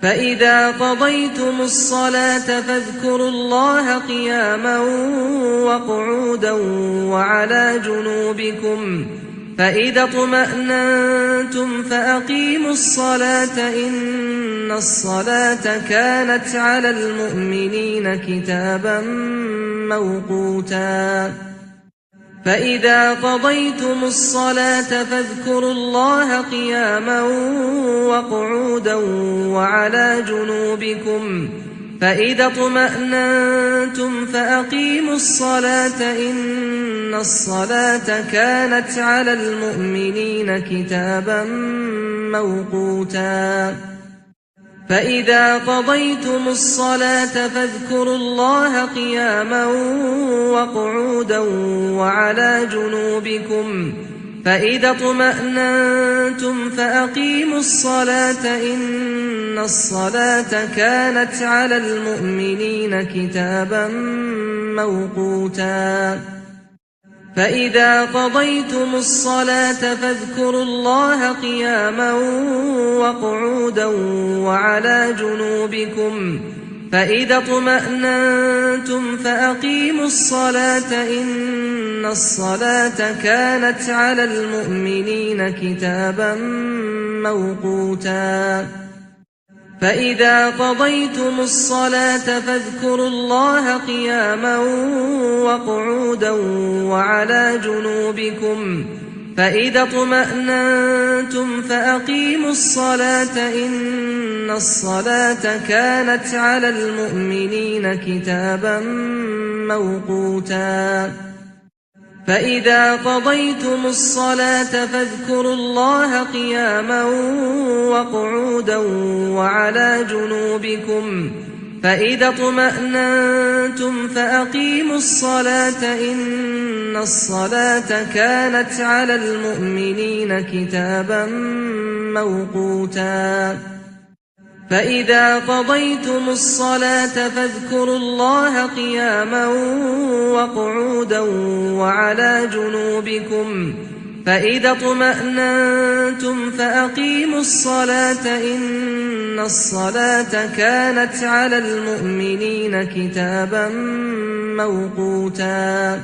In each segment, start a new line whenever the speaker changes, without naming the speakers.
فإذا قضيتم الصلاة فاذكروا الله قياما وقعودا وعلى جنوبكم فإذا اطمأننتم فأقيموا الصلاة إن الصلاة كانت على المؤمنين كتابا موقوتا فإذا قضيتم الصلاة فاذكروا الله قياما وقعودا وعلى جنوبكم فإذا اطمأننتم فأقيموا الصلاة إن الصلاة كانت على المؤمنين كتابا موقوتا فإذا قضيتم الصلاة فاذكروا الله قياما وقعودا وعلى جنوبكم فإذا اطمأننتم فأقيموا الصلاة إن الصلاة كانت على المؤمنين كتابا موقوتا فإذا قضيتم الصلاة فاذكروا الله قياما وقعودا وعلى جنوبكم فإذا اطمأننتم فأقيموا الصلاة إن الصلاة كانت على المؤمنين كتابا موقوتا فإذا قضيتم الصلاة فاذكروا الله قياما وقعودا وعلى جنوبكم فإذا اطمأننتم فأقيموا الصلاة إن الصلاة كانت على المؤمنين كتابا موقوتا فإذا قضيتم الصلاة فاذكروا الله قياما وقعودا وعلى جنوبكم فإذا اطمأننتم فأقيموا الصلاة إن الصلاة كانت على المؤمنين كتابا موقوتا فإذا قضيتم الصلاة فاذكروا الله قياما وقعودا وعلى جنوبكم فإذا اطمأننتم فأقيموا الصلاة إن الصلاة كانت على المؤمنين كتابا موقوتا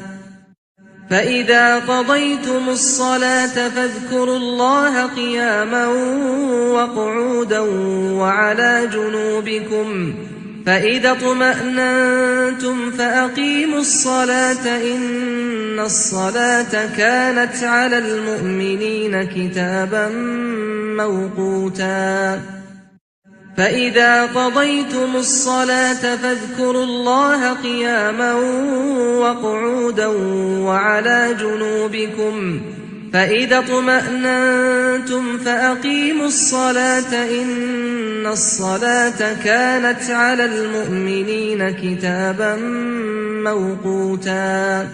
فإذا قضيتم الصلاة فاذكروا الله قياما وقعودا وعلى جنوبكم فإذا اطمأننتم فأقيموا الصلاة إن الصلاة كانت على المؤمنين كتابا موقوتا فإذا قضيتم الصلاة فاذكروا الله قياما وقعودا وعلى جنوبكم فإذا اطمأننتم فأقيموا الصلاة إن الصلاة كانت على المؤمنين كتابا موقوتا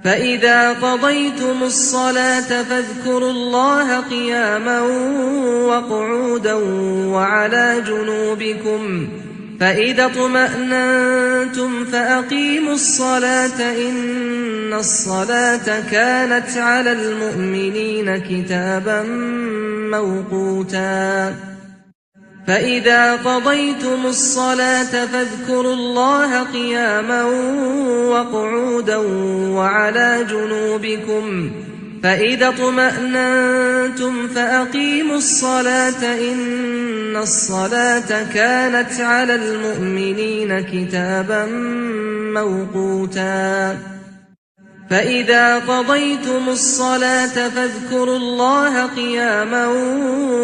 فإذا قضيتم الصلاة فاذكروا الله قياما وقعودا وعلى جنوبكم فإذا اطمأننتم فأقيموا الصلاة إن الصلاة كانت على المؤمنين كتابا موقوتا فإذا قضيتم الصلاة فاذكروا الله قياما وقعودا وعلى جنوبكم فإذا اطمأننتم فأقيموا الصلاة إن الصلاة كانت على المؤمنين كتابا موقوتا فإذا قضيتم الصلاة فاذكروا الله قياما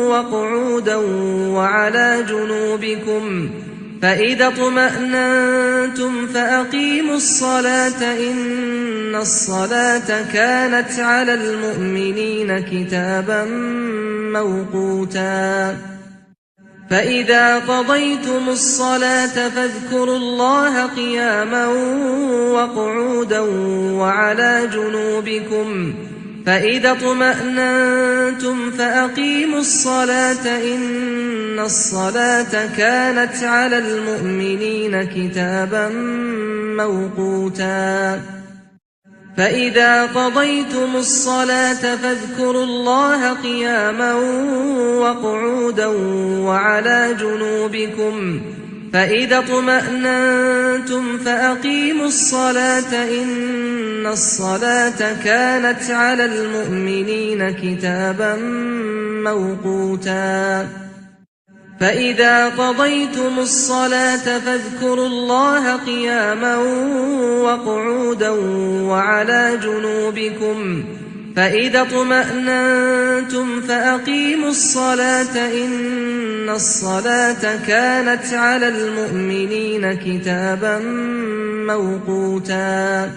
وقعودا وعلى جنوبكم فإذا اطمأننتم فأقيموا الصلاة إن الصلاة كانت على المؤمنين كتابا موقوتا فإذا قضيتم الصلاة فاذكروا الله قياما وقعودا وعلى جنوبكم فإذا اطمأننتم فأقيموا الصلاة إن الصلاة كانت على المؤمنين كتابا موقوتا فإذا قضيتم الصلاة فاذكروا الله قياما وقعودا وعلى جنوبكم فإذا اطمأننتم فأقيموا الصلاة إن الصلاة كانت على المؤمنين كتابا موقوتا فإذا قضيتم الصلاة فاذكروا الله قياما وقعودا وعلى جنوبكم فإذا اطمأننتم فأقيموا الصلاة إن الصلاة كانت على المؤمنين كتابا موقوتا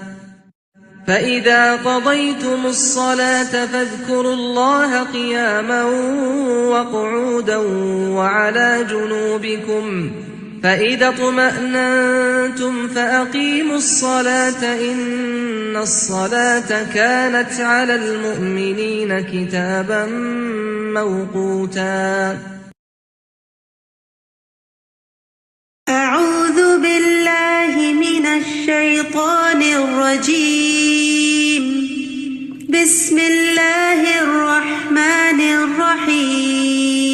فإذا قضيتم الصلاة فاذكروا الله قياما وقعودا وعلى جنوبكم فإذا اطمأننتم فأقيموا الصلاة إن الصلاة كانت على المؤمنين كتابا موقوتا
أعوذ بالله من الشيطان الرجيم. بسم الله الرحمن الرحيم.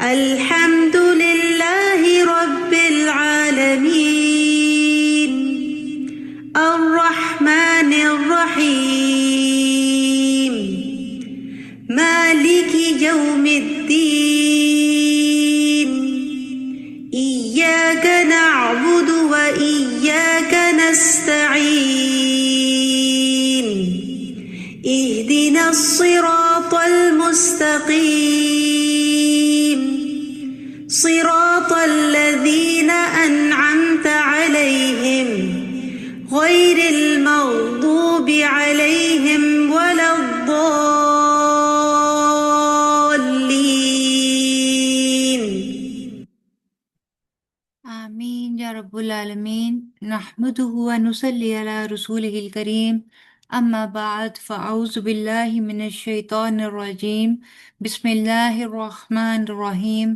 الحمد لله رب العالمين الرحمن الرحيم مالك يوم الدين إياك نعبد وإياك نستعين اهدنا الصراط المستقيم صراط الذين أنعمت عليهم غير المغضوب عليهم ولا الضالين.
آمین یا رب العالمین. نحمده ونصلی علی رسوله الکریم. اما بعد فاعوذ باللہ من الشیطان الرجیم. بسم اللہ الرحمن الرحیم.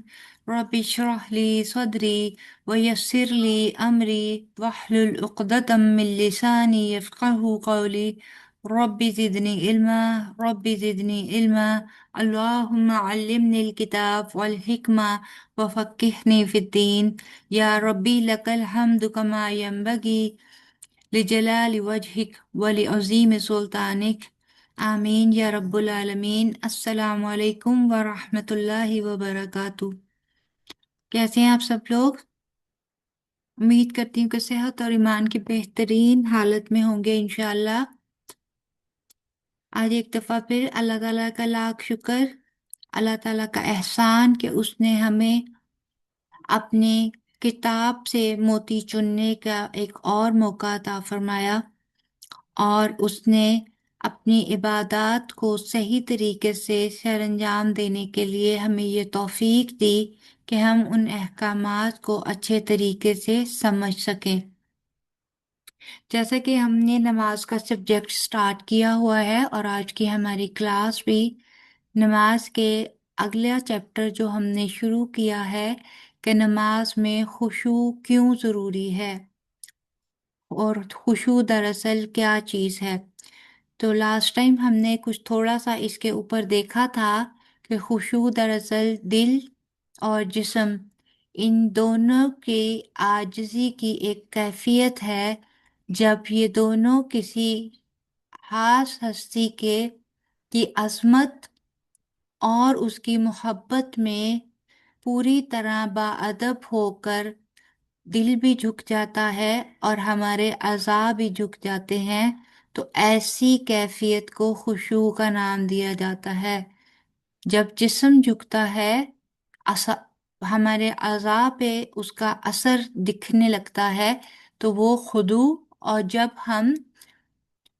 رب اشرح لی صدری ویسر لی امری واحلل عقدۃ من لسانی یفقهوا قولی. رب زدنی علما رب زدنی علما. اللہم علمنی الکتاب والحکمہ وفقہنی فی الدین. یا ربی لک الحمد کما ینبغی لجلال وجہک ولعظیم سلطانک. آمین یا رب العالمین. السلام علیکم ورحمۃ اللہ وبرکاتہ. کیسے ہیں آپ سب لوگ؟ امید کرتی ہوں کہ صحت اور ایمان کی بہترین حالت میں ہوں گے انشاءاللہ. آج ایک دفعہ پھر اللہ تعالیٰ کا لاکھ شکر، اللہ تعالیٰ کا احسان کہ اس نے ہمیں اپنی کتاب سے موتی چننے کا ایک اور موقع عطا فرمایا، اور اس نے اپنی عبادات کو صحیح طریقے سے سر انجام دینے کے لیے ہمیں یہ توفیق دی کہ ہم ان احکامات کو اچھے طریقے سے سمجھ سکیں. جیسا کہ ہم نے نماز کا سبجیکٹ سٹارٹ کیا ہوا ہے، اور آج کی ہماری کلاس بھی نماز کے اگلا چیپٹر جو ہم نے شروع کیا ہے کہ نماز میں خشوع کیوں ضروری ہے اور خشوع دراصل کیا چیز ہے. تو لاسٹ ٹائم ہم نے کچھ تھوڑا سا اس کے اوپر دیکھا تھا کہ خشوع دراصل دل اور جسم ان دونوں کی عاجزی کی ایک کیفیت ہے. جب یہ دونوں کسی خاص ہستی کی عظمت اور اس کی محبت میں پوری طرح باادب ہو کر دل بھی جھک جاتا ہے اور ہمارے اعضاء بھی جھک جاتے ہیں، تو ایسی کیفیت کو خشوع کا نام دیا جاتا ہے. جب جسم جھکتا ہے ہمارے اعضاء پہ اس کا اثر دکھنے لگتا ہے تو وہ خضوع، اور جب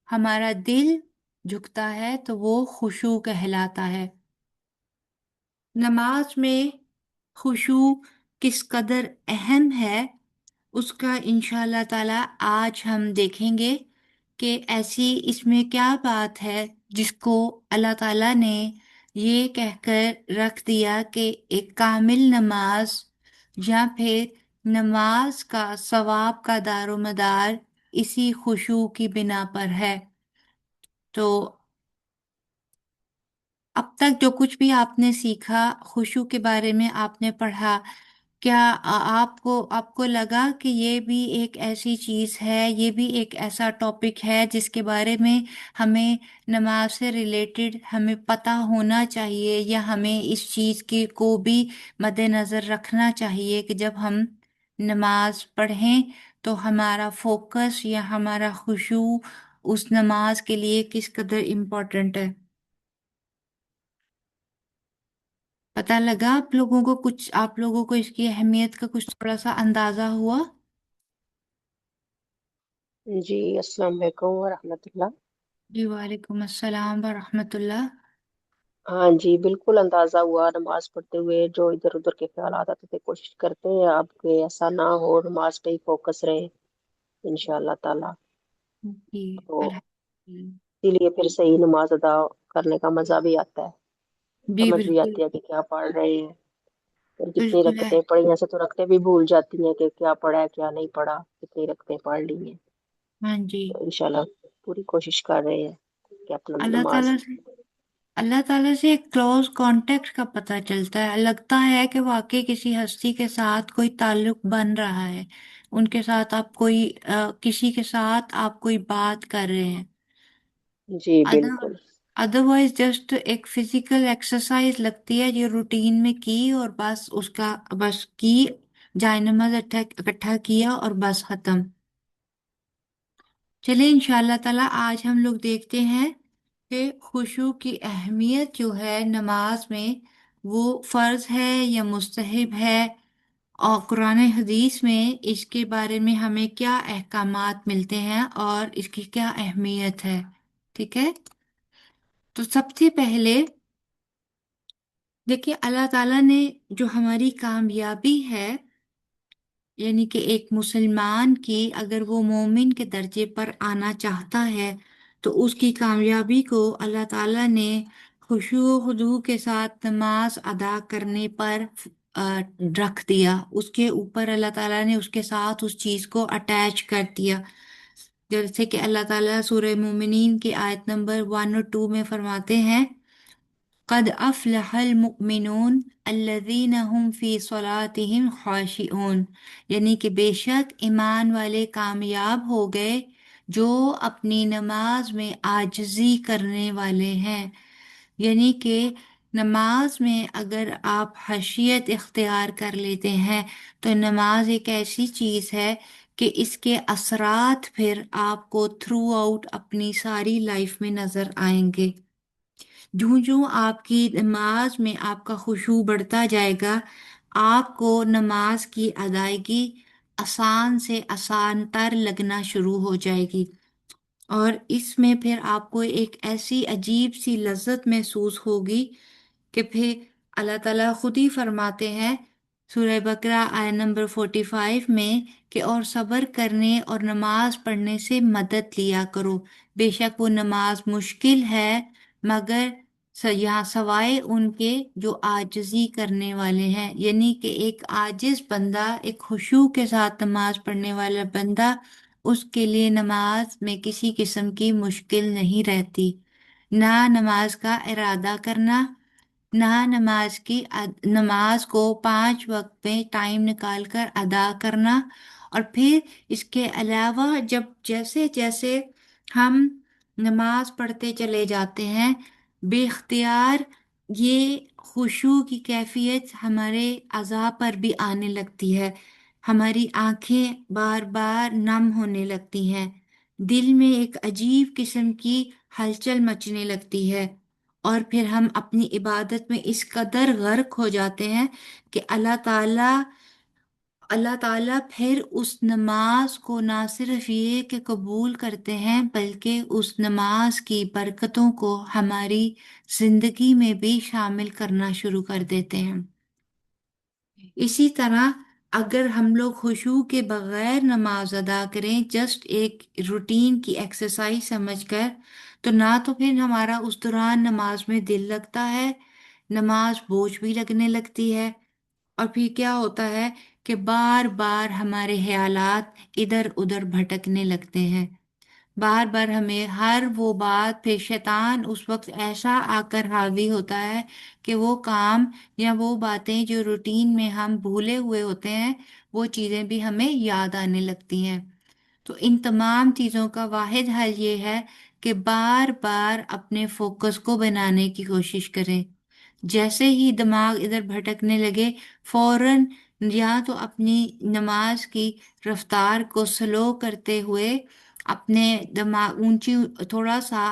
ہمارا دل جھکتا ہے تو وہ خشوع کہلاتا ہے. نماز میں خشوع کس قدر اہم ہے اس کا انشاءاللہ تعالی آج ہم دیکھیں گے کہ ایسی اس میں کیا بات ہے جس کو اللہ تعالیٰ نے یہ کہہ کر رکھ دیا کہ ایک کامل نماز یا پھر نماز کا ثواب کا دار و مدار इसी खुशू की बिना पर है। तो अब तक जो कुछ भी आपने सीखा, खुशू के बारे में आपने पढ़ा, क्या आपको आपको लगा कि ये भी एक ऐसी चीज है, ये भी एक ऐसा टॉपिक है जिसके बारे में हमें नमाज से रिलेटेड हमें पता होना चाहिए, या हमें इस चीज की को भी मद्देनजर रखना चाहिए कि जब हम नमाज पढ़ें तो हमारा फोकस या हमारा खुशू उस नमाज के लिए किस कदर इम्पोर्टेंट है? पता लगा आप लोगों को कुछ, आप लोगों को इसकी अहमियत का कुछ थोड़ा सा अंदाजा हुआ?
जी, अस्सलाम वालेकुम व रहमतुल्लाह।
जी वालेकुम अस्सलाम व रहमतुल्लाह।
हाँ जी, बिल्कुल अंदाजा हुआ। नमाज पढ़ते हुए जो इधर उधर के ख्याल आते थे, कोशिश करते हैं अब कि ऐसा ना हो, नमाज पे ही फोकस रहे इंशाअल्लाह ताला।
जी
तो
अल्हम्दुलिल्लाह।
इसीलिए फिर सही नमाज अदा करने का मजा भी आता है,
जी
समझ भी
बिल्कुल।
आती है कि क्या पढ़ रहे हैं। फिर कितनी
बिल्कुल है।
रकतें पढ़ी, ऐसे तो रकतें भी भूल जाती हैं कि क्या पढ़ा है क्या नहीं पढ़ा, कितनी रकतें पढ़ ली हैं।
हाँ जी।
तो इंशाल्लाह पूरी कोशिश कर रहे हैं कि अपना
अल्लाह
नमाज।
ताला से अल्लाह ताला से एक क्लोज कांटेक्ट का पता चलता है, लगता है कि वाकई किसी हस्ती के साथ कोई ताल्लुक बन रहा है, उनके साथ आप कोई किसी के साथ आप कोई बात कर रहे हैं।
जी
अदर
बिल्कुल।
अदरवाइज जस्ट एक फिजिकल एक्सरसाइज लगती है, जो रूटीन में की और बस उसका बस की, जायनमाज इकट्ठा किया और बस खत्म। चलिए इंशाल्लाह ताला आज हम लोग देखते हैं कि खुशू की अहमियत जो है नमाज में, वो फर्ज है या मुस्तहिब है, और कुरान हदीस में इसके बारे में हमें क्या अहकामात मिलते हैं और इसकी क्या अहमियत है। ठीक है। तो सबसे पहले देखिए, अल्लाह ताला ने जो हमारी कामयाबी है, यानी कि एक मुसलमान की अगर वो मोमिन के दर्जे पर आना चाहता है तो उसकी कामयाबी को अल्लाह ताला ने खुशू खुदू के साथ नमाज अदा करने पर रख दिया। उसके ऊपर अल्लाह ताला ने उसके साथ उस चीज को अटैच कर दिया। जैसे कि अल्लाह ताला सूरह मोमिनीन की आयत नंबर 1 और 2 में फरमाते हैं, कद अफलहल मुमिनून अल्लज़ीना हुम फी सलातिहिम खाशिऊन, यानी कि बेशक ईमान वाले कामयाब हो गए जो अपनी नमाज में आजिज़ी करने वाले हैं। यानी कि नमाज में अगर आप हशीयत इख्तियार कर लेते हैं तो नमाज एक ऐसी चीज़ है कि इसके असरात फिर आपको थ्रू आउट अपनी सारी लाइफ में नज़र आएंगे। जूं जूं आपकी नमाज में आपका खुशू बढ़ता जाएगा, आपको नमाज की अदायगी आसान से आसान तर लगना शुरू हो जाएगी, और इसमें फिर आपको एक ऐसी अजीब सी लज्जत महसूस होगी कि फिर अल्लाह ताला खुद ही फरमाते हैं सूरह बकरा आयत नंबर 45 में कि और सब्र करने और नमाज पढ़ने से मदद लिया करो। बेशक वो नमाज मुश्किल है, मगर यहाँ सवाए उनके जो आजिज़ी करने वाले हैं, यानी कि एक आजिज़ बंदा, एक खुशू के साथ नमाज पढ़ने वाला बंदा, उसके लिए नमाज में किसी किस्म की मुश्किल नहीं रहती। ना नमाज का इरादा करना, ना नमाज को 5 वक्त में टाइम निकाल कर अदा करना, और फिर इसके अलावा जब जैसे जैसे हम नमाज पढ़ते चले जाते हैं, बेख्तियार ये खुशू की कैफियत हमारे अज़ा पर भी आने लगती है। हमारी आंखें बार बार नम होने लगती हैं, दिल में एक अजीब किस्म की हलचल मचने लगती है, और फिर हम अपनी इबादत में इस कदर गर्क हो जाते हैं कि अल्लाह ताला फिर उस नमाज को ना सिर्फ ये कि कबूल करते हैं, बल्कि उस नमाज की बरकतों को हमारी जिंदगी में भी शामिल करना शुरू कर देते हैं। इसी तरह अगर हम लोग खुशू के बगैर नमाज अदा करें, जस्ट एक रूटीन की एक्सरसाइज समझकर, तो ना तो फिर हमारा उस दौरान नमाज में दिल लगता है, नमाज बोझ भी लगने लगती है, और फिर क्या होता है कि बार बार हमारे ख्यालात इधर उधर भटकने लगते हैं। बार बार हमें हर वो बात, फिर शैतान उस वक्त ऐसा आकर हावी होता है कि वो काम या वो बातें जो रूटीन में हम भूले हुए होते हैं, वो चीज़ें भी हमें याद आने लगती हैं। तो इन तमाम चीज़ों का वाहिद हल ये है कि बार बार अपने फोकस को बनाने की कोशिश करें। जैसे ही दिमाग इधर भटकने लगे, फौरन या तो अपनी नमाज की रफ्तार को स्लो करते हुए अपने दिमाग ऊंची, थोड़ा सा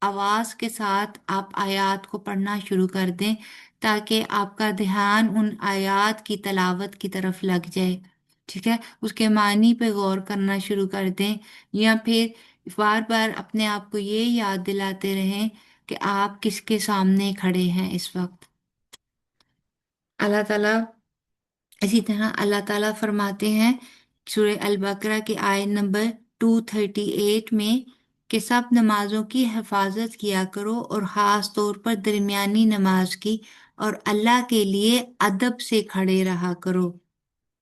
आवाज के साथ आप आयत को पढ़ना शुरू कर दें, ताकि आपका ध्यान उन आयत की तलावत की तरफ लग जाए। ठीक है, उसके मानी पे गौर करना शुरू कर दें, या फिर बार बार अपने आप को ये याद दिलाते रहें कि आप किसके सामने खड़े हैं इस वक्त। अल्लाह ताला, इसी तरह अल्लाह ताला फरमाते हैं सूरह अल बकरा की आयत नंबर 238 में कि सब नमाजों की हिफाजत किया करो और ख़ास तौर पर दरमियानी नमाज की, और अल्लाह के लिए अदब से खड़े रहा करो।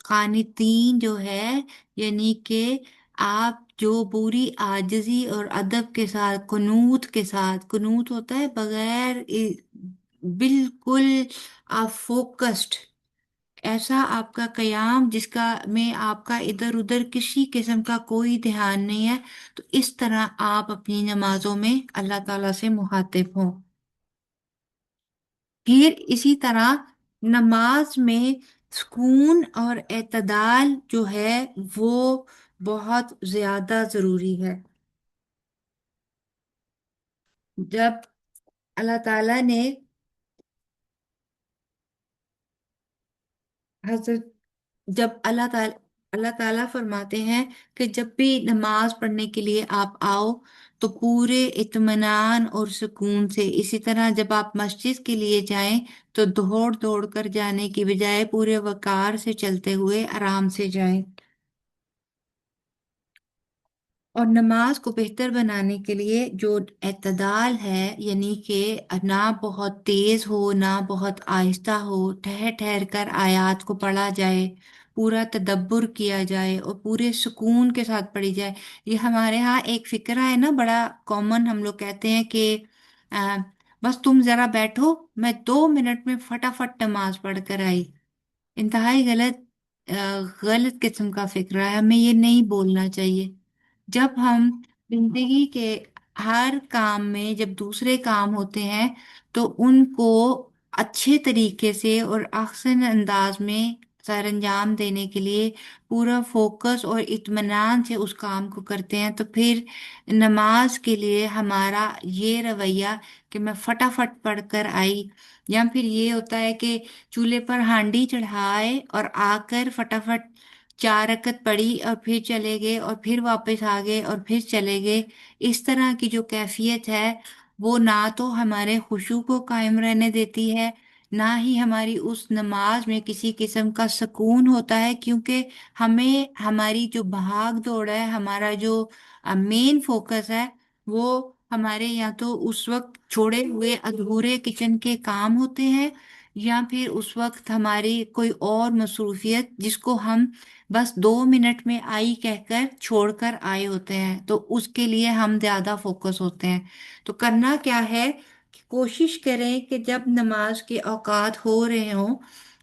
कानितीन जो है, यानी कि आप जो पूरी आजिज़ी और अदब के साथ, कुनूत के साथ, कुनूत होता है बगैर बिल्कुल आप फोकस्ड, ऐसा आपका कयाम जिसका में आपका इधर उधर किसी किस्म का कोई ध्यान नहीं है, तो इस तरह आप अपनी नमाजों में अल्लाह ताला से मुखातिब हो। फिर इसी तरह नमाज में सुकून और एतदाल जो है वो बहुत ज्यादा जरूरी है। जब अल्लाह ताला ने हजरत जब अल्लाह ताला फरमाते हैं कि जब भी नमाज पढ़ने के लिए आप आओ तो पूरे इत्मीनान और सुकून से, इसी तरह जब आप मस्जिद के लिए जाएं तो दौड़ दौड़ कर जाने की बजाय पूरे वकार से चलते हुए आराम से जाएं। और नमाज को बेहतर बनाने के लिए जो एतदाल है, यानी कि ना बहुत तेज हो ना बहुत आहिस्ता हो, ठहर ठहर कर आयत को पढ़ा जाए, पूरा तदब्बुर किया जाए और पूरे सुकून के साथ पढ़ी जाए। ये हमारे यहाँ एक फिक्रा है ना, बड़ा कॉमन, हम लोग कहते हैं कि आ, बस तुम जरा बैठो, मैं 2 मिनट में फटाफट नमाज पढ़ कर आई। इंतहाई गलत, गलत किस्म का फिक्रा है, हमें ये नहीं बोलना चाहिए। जब हम जिंदगी के हर काम में जब दूसरे काम होते हैं तो उनको अच्छे तरीके से और अहसन अंदाज में सर अंजाम देने के लिए पूरा फोकस और इत्मीनान से उस काम को करते हैं, तो फिर नमाज के लिए हमारा ये रवैया कि मैं फटाफट पढ़ कर आई, या फिर ये होता है कि चूल्हे पर हांडी चढ़ाए और आकर फटाफट 4 रकत पढ़ी और फिर चले गए और फिर वापस आ गए और फिर चले गए। इस तरह की जो कैफियत है वो ना तो हमारे खुशू को कायम रहने देती है, ना ही हमारी उस नमाज में किसी किस्म का सुकून होता है, क्योंकि हमें हमारी जो भाग दौड़ है, हमारा जो मेन फोकस है, वो हमारे या तो उस वक्त छोड़े हुए अधूरे किचन के काम होते हैं, या फिर उस वक्त हमारी कोई और मसरूफियत जिसको हम बस 2 मिनट में आई कहकर छोड़कर आए होते हैं, तो उसके लिए हम ज्यादा फोकस होते हैं। तो करना क्या है कि कोशिश करें कि जब नमाज के औकात हो रहे हों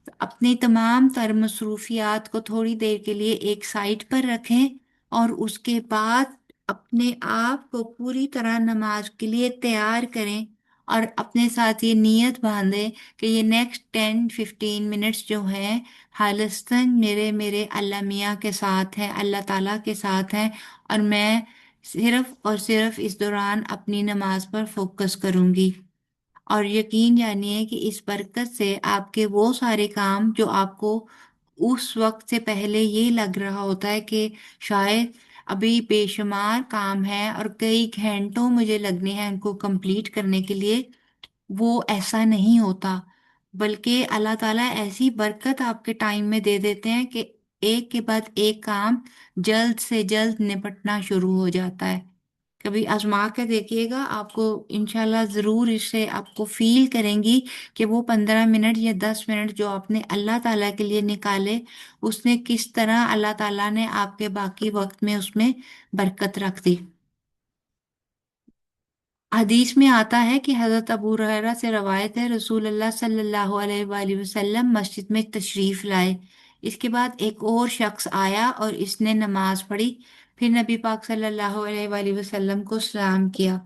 तो अपनी तमाम तर मसरूफियात को थोड़ी देर के लिए एक साइड पर रखें, और उसके बाद अपने आप को पूरी तरह नमाज के लिए तैयार करें, और अपने साथ ये नियत बांधें कि ये नेक्स्ट 10-15 मिनट्स जो हैं खालिस्तान मेरे मेरे अल्लाह मियाँ के साथ हैं, अल्लाह ताला के साथ हैं, और मैं सिर्फ और सिर्फ इस दौरान अपनी नमाज पर फोकस करूंगी। और यकीन जानिए कि इस बरकत से आपके वो सारे काम जो आपको उस वक्त से पहले ये लग रहा होता है कि शायद अभी बेशुमार काम है और कई घंटों मुझे लगने हैं उनको कंप्लीट करने के लिए, वो ऐसा नहीं होता। बल्कि अल्लाह ताला ऐसी बरकत आपके टाइम में दे देते हैं कि एक के बाद एक काम जल्द से जल्द निपटना शुरू हो जाता है। कभी आजमा कर देखिएगा, आपको इंशाल्लाह ज़रूर इससे आपको फील करेंगी कि वो 15 मिनट या 10 मिनट जो आपने अल्लाह ताला के लिए निकाले, उसने किस तरह अल्लाह ताला ने आपके बाकी वक्त में उसमें बरकत रख दी। हदीस में आता है कि हजरत अबू हुरैरा से रवायत है, रसूल अल्लाह सल्लल्लाहु अलैहि वसल्लम मस्जिद में तशरीफ लाए। इसके बाद एक और शख्स आया और इसने नमाज पढ़ी। फिर नबी पाक सल्लल्लाहु अलैहि वसल्लम को सलाम किया।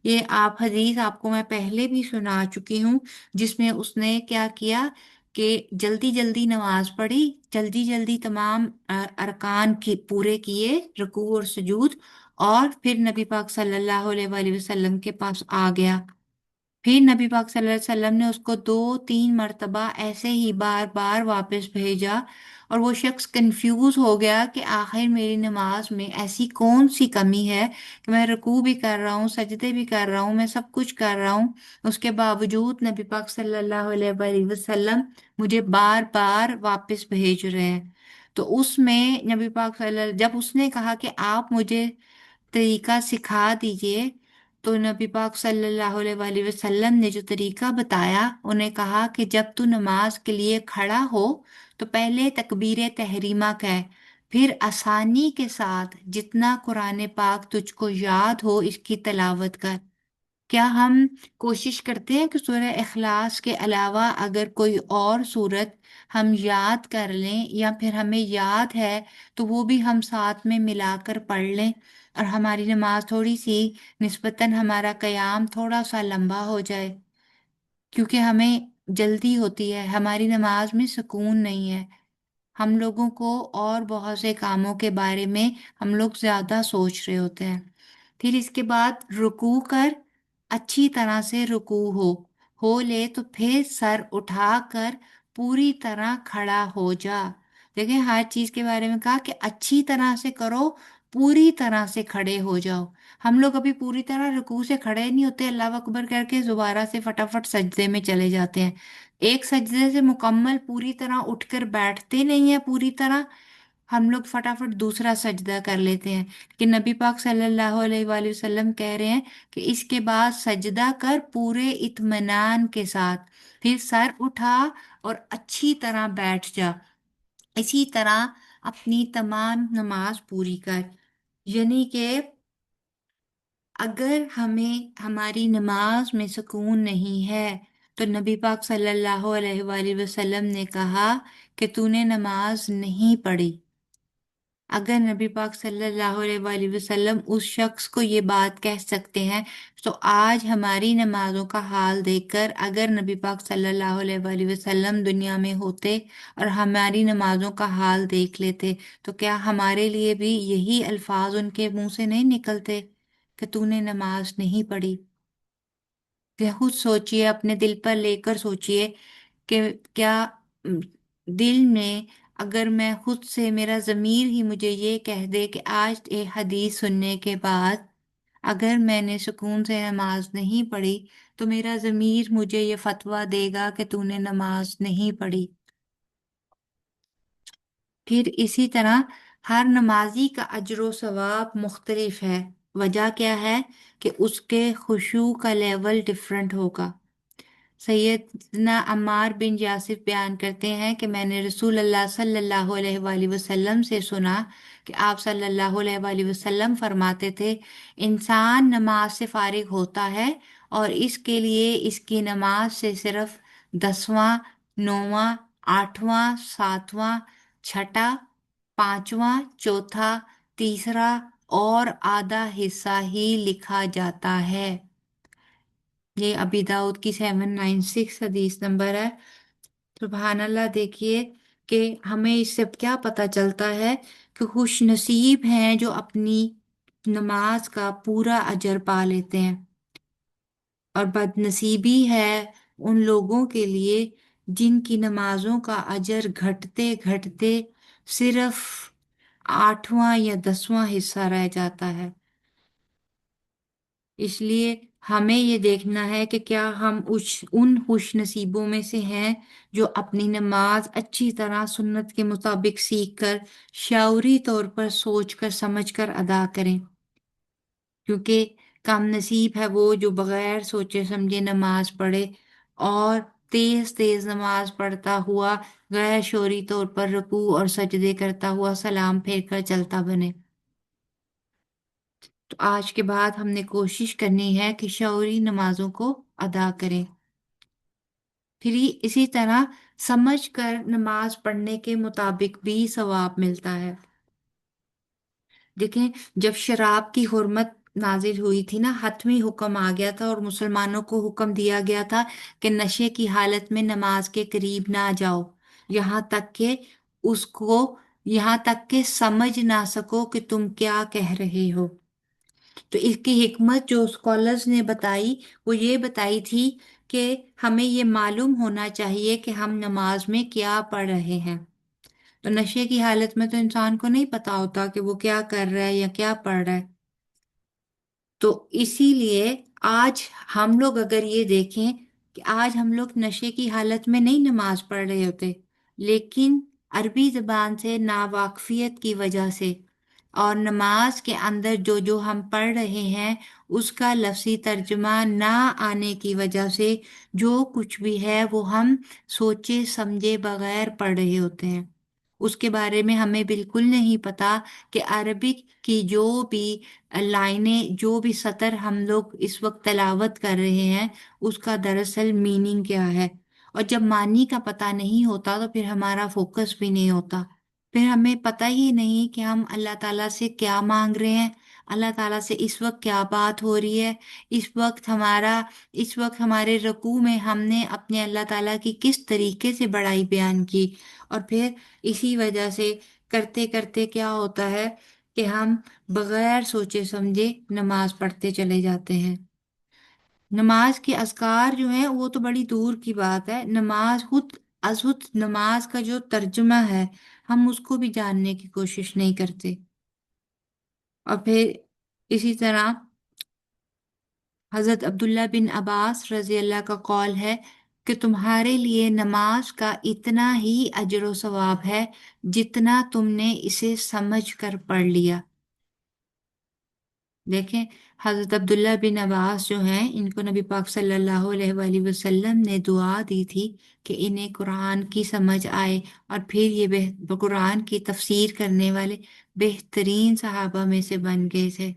ये आप हदीस आपको मैं पहले भी सुना चुकी हूँ, जिसमें उसने क्या किया कि जल्दी जल्दी नमाज पढ़ी, जल्दी जल्दी तमाम अरकान की पूरे किए, रुकू और सुजूद, और फिर नबी पाक सल्लल्लाहु अलैहि वसल्लम के पास आ गया। फिर नबी पाक सल्लल्लाहु अलैहि वसल्लम ने उसको 2-3 मर्तबा ऐसे ही बार बार वापस भेजा, और वो शख्स कंफ्यूज हो गया कि आखिर मेरी नमाज में ऐसी कौन सी कमी है कि मैं रुकू भी कर रहा हूँ, सजदे भी कर रहा हूँ, मैं सब कुछ कर रहा हूँ, उसके बावजूद नबी पाक सल्लल्लाहु अलैहि वसल्लम मुझे बार बार वापस भेज रहे हैं। तो उसमें नबी पाक सल्लल्लाहु, जब उसने कहा कि आप मुझे तरीका सिखा दीजिए, तो नबी पाक सल्लल्लाहु अलैहि वसल्लम ने जो तरीका बताया, उन्हें कहा कि जब तू नमाज के लिए खड़ा हो तो पहले तकबीर तहरीमा कह, फिर आसानी के साथ जितना कुरान पाक तुझको याद हो इसकी तिलावत कर। क्या हम कोशिश करते हैं कि सूरह इखलास के अलावा अगर कोई और सूरत हम याद कर लें, या फिर हमें याद है तो वो भी हम साथ में मिलाकर पढ़ लें, और हमारी नमाज थोड़ी सी, निस्बतन हमारा कयाम थोड़ा सा लंबा हो जाए, क्योंकि हमें जल्दी होती है, हमारी नमाज में सुकून नहीं है। हम लोगों को और बहुत से कामों के बारे में हम लोग ज्यादा सोच रहे होते हैं। फिर इसके बाद रुकू कर, अच्छी तरह से रुकू हो ले तो फिर सर उठाकर पूरी तरह खड़ा हो जा। देखिए, हर चीज के बारे में कहा कि अच्छी तरह से करो, पूरी तरह से खड़े हो जाओ। हम लोग अभी पूरी तरह रुकू से खड़े नहीं होते, अल्लाह अकबर करके दोबारा से फटाफट सजदे में चले जाते हैं। एक सजदे से मुकम्मल पूरी तरह उठकर बैठते नहीं है पूरी तरह, हम लोग फटाफट दूसरा सजदा कर लेते हैं। कि नबी पाक सल्लल्लाहु अलैहि वसल्लम कह रहे हैं कि इसके बाद सजदा कर पूरे इत्मीनान के साथ, फिर सर उठा और अच्छी तरह बैठ जा। इसी तरह अपनी तमाम नमाज पूरी कर। यानी कि अगर हमें हमारी नमाज में सुकून नहीं है, तो नबी पाक सल्लल्लाहु अलैहि वसल्लम ने कहा कि तूने नमाज नहीं पढ़ी। अगर नबी पाक सल्लल्लाहु अलैहि वसल्लम उस शख्स को ये बात कह सकते हैं, तो आज हमारी नमाजों का हाल देखकर अगर नबी पाक सल्लल्लाहु अलैहि वसल्लम दुनिया में होते और हमारी नमाजों का हाल देख लेते, तो क्या हमारे लिए भी यही अल्फाज उनके मुंह से नहीं निकलते कि तूने नमाज नहीं पढ़ी। फिर खुद सोचिए, अपने दिल पर लेकर सोचिए कि क्या अम, दिल में, अगर मैं खुद से, मेरा ज़मीर ही मुझे ये कह दे कि आज ये हदीस सुनने के बाद अगर मैंने सुकून से नमाज नहीं पढ़ी, तो मेरा ज़मीर मुझे ये फतवा देगा कि तूने नमाज नहीं पढ़ी। फिर इसी तरह हर नमाजी का अजर सवाब मुख्तलिफ है। वजह क्या है कि उसके खुशू का लेवल डिफरेंट होगा। सैयदना अम्मार बिन यासिर बयान करते हैं कि मैंने रसूल अल्लाह सल्लल्लाहु अलैहि वसल्लम से सुना कि आप सल्लल्लाहु अलैहि वसल्लम फरमाते थे, इंसान नमाज से फारिग होता है और इसके लिए इसकी नमाज से सिर्फ 10वां, 9वां, 8वां, 7वां, छठा, 5वां, चौथा, तीसरा और आधा हिस्सा ही लिखा जाता है। ये अबी दाऊद की 796 हदीस नंबर है। सुभान अल्लाह। देखिए कि हमें इससे क्या पता चलता है कि खुश नसीब हैं जो अपनी नमाज का पूरा अजर पा लेते हैं, और बदनसीबी है उन लोगों के लिए जिनकी नमाजों का अजर घटते घटते सिर्फ 8वां या 10वां हिस्सा रह जाता है। इसलिए हमें ये देखना है कि क्या हम उन खुश नसीबों में से हैं जो अपनी नमाज अच्छी तरह सुन्नत के मुताबिक सीख कर शऊरी तौर पर सोच कर समझ कर अदा करें। क्योंकि कम नसीब है वो जो बगैर सोचे समझे नमाज पढ़े और तेज तेज नमाज पढ़ता हुआ गैर शोरी तौर पर रुकू और सजदे करता हुआ सलाम फेर कर चलता बने। तो आज के बाद हमने कोशिश करनी है कि शौरी नमाजों को अदा करें। फिर इसी तरह समझ कर नमाज पढ़ने के मुताबिक भी सवाब मिलता है। देखें, जब शराब की हुर्मत नाजिल हुई थी ना, हतमी हुक्म आ गया था और मुसलमानों को हुक्म दिया गया था कि नशे की हालत में नमाज के करीब ना जाओ, यहाँ तक कि उसको यहाँ तक कि समझ ना सको कि तुम क्या कह रहे हो। तो इसकी हिकमत जो स्कॉलर्स ने बताई वो ये बताई थी कि हमें ये मालूम होना चाहिए कि हम नमाज में क्या पढ़ रहे हैं। तो नशे की हालत में तो इंसान को नहीं पता होता कि वो क्या कर रहा है या क्या पढ़ रहा है। तो इसीलिए आज हम लोग अगर ये देखें कि आज हम लोग नशे की हालत में नहीं नमाज पढ़ रहे होते, लेकिन अरबी जबान से नावाकफियत की वजह से और नमाज के अंदर जो जो हम पढ़ रहे हैं उसका लफ्जी तर्जुमा ना आने की वजह से जो कुछ भी है वो हम सोचे समझे बगैर पढ़ रहे होते हैं। उसके बारे में हमें बिल्कुल नहीं पता कि अरबिक की जो भी लाइनें, जो भी सतर हम लोग इस वक्त तलावत कर रहे हैं उसका दरअसल मीनिंग क्या है। और जब मानी का पता नहीं होता तो फिर हमारा फोकस भी नहीं होता, फिर हमें पता ही नहीं कि हम अल्लाह ताला से क्या मांग रहे हैं, अल्लाह ताला से इस वक्त क्या बात हो रही है। इस वक्त हमारे रकू में हमने अपने अल्लाह ताला की किस तरीके से बड़ाई बयान की। और फिर इसी वजह से करते करते क्या होता है कि हम बगैर सोचे समझे नमाज पढ़ते चले जाते हैं। नमाज के अज़कार जो है वो तो बड़ी दूर की बात है, नमाज खुद अज़ुत नमाज का जो तर्जुमा है हम उसको भी जानने की कोशिश नहीं करते। और फिर इसी तरह हजरत अब्दुल्ला बिन अब्बास रजी अल्लाह का कौल है कि तुम्हारे लिए नमाज का इतना ही अजर व सवाब है जितना तुमने इसे समझ कर पढ़ लिया। देखें, हजरत अब्दुल्ला बिन अब्बास जो हैं इनको नबी पाक सल्लल्लाहु अलैहि वसल्लम ने दुआ दी थी कि इन्हें कुरान की समझ आए और फिर ये कुरान की तफसीर करने वाले बेहतरीन सहाबा में से बन गए थे।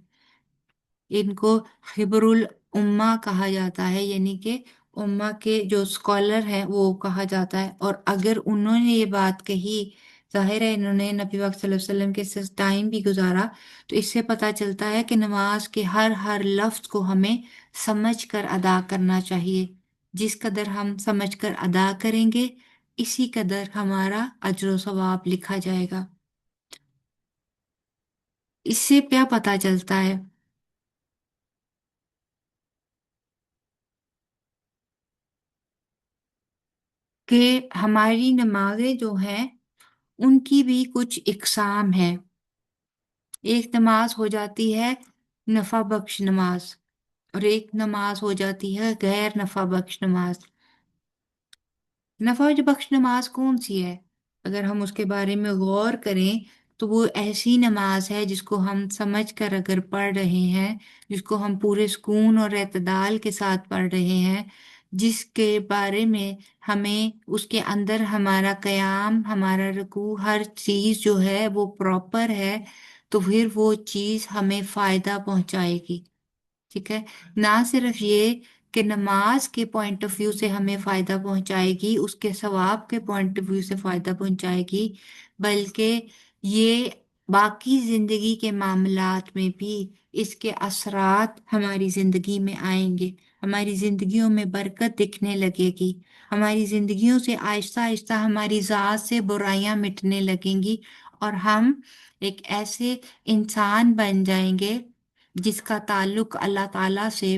इनको खिबरुल उम्मा कहा जाता है, यानी कि उम्मा के जो स्कॉलर हैं वो कहा जाता है। और अगर उन्होंने ये बात कही, जाहिर है इन्होंने नबी पाक सल्लल्लाहु अलैहि वसल्लम के साथ टाइम भी गुजारा, तो इससे पता चलता है कि नमाज के हर हर लफ्ज को हमें समझ कर अदा करना चाहिए। जिस कदर हम समझ कर अदा करेंगे इसी कदर हमारा अजर सवाब लिखा जाएगा। इससे क्या पता चलता है कि हमारी नमाजें जो हैं उनकी भी कुछ इकसाम है। एक नमाज हो जाती है नफा बख्श नमाज और एक नमाज हो जाती है गैर नफा बख्श नमाज। नफा बख्श नमाज कौन सी है? अगर हम उसके बारे में गौर करें तो वो ऐसी नमाज है जिसको हम समझ कर अगर पढ़ रहे हैं, जिसको हम पूरे सुकून और एतदाल के साथ पढ़ रहे हैं, जिसके बारे में हमें उसके अंदर हमारा कयाम, हमारा रुकू, हर चीज जो है वो प्रॉपर है, तो फिर वो चीज हमें फायदा पहुंचाएगी। ठीक है, ना सिर्फ ये कि नमाज के पॉइंट ऑफ व्यू से हमें फायदा पहुंचाएगी, उसके सवाब के पॉइंट ऑफ व्यू से फायदा पहुंचाएगी, बल्कि ये बाकी जिंदगी के मामलात में भी इसके असरात हमारी जिंदगी में आएंगे। हमारी जिंदगियों में बरकत दिखने लगेगी, हमारी जिंदगियों से आहिस्ता आहिस्ता हमारी जात से बुराइयां मिटने लगेंगी और हम एक ऐसे इंसान बन जाएंगे जिसका ताल्लुक अल्लाह ताला से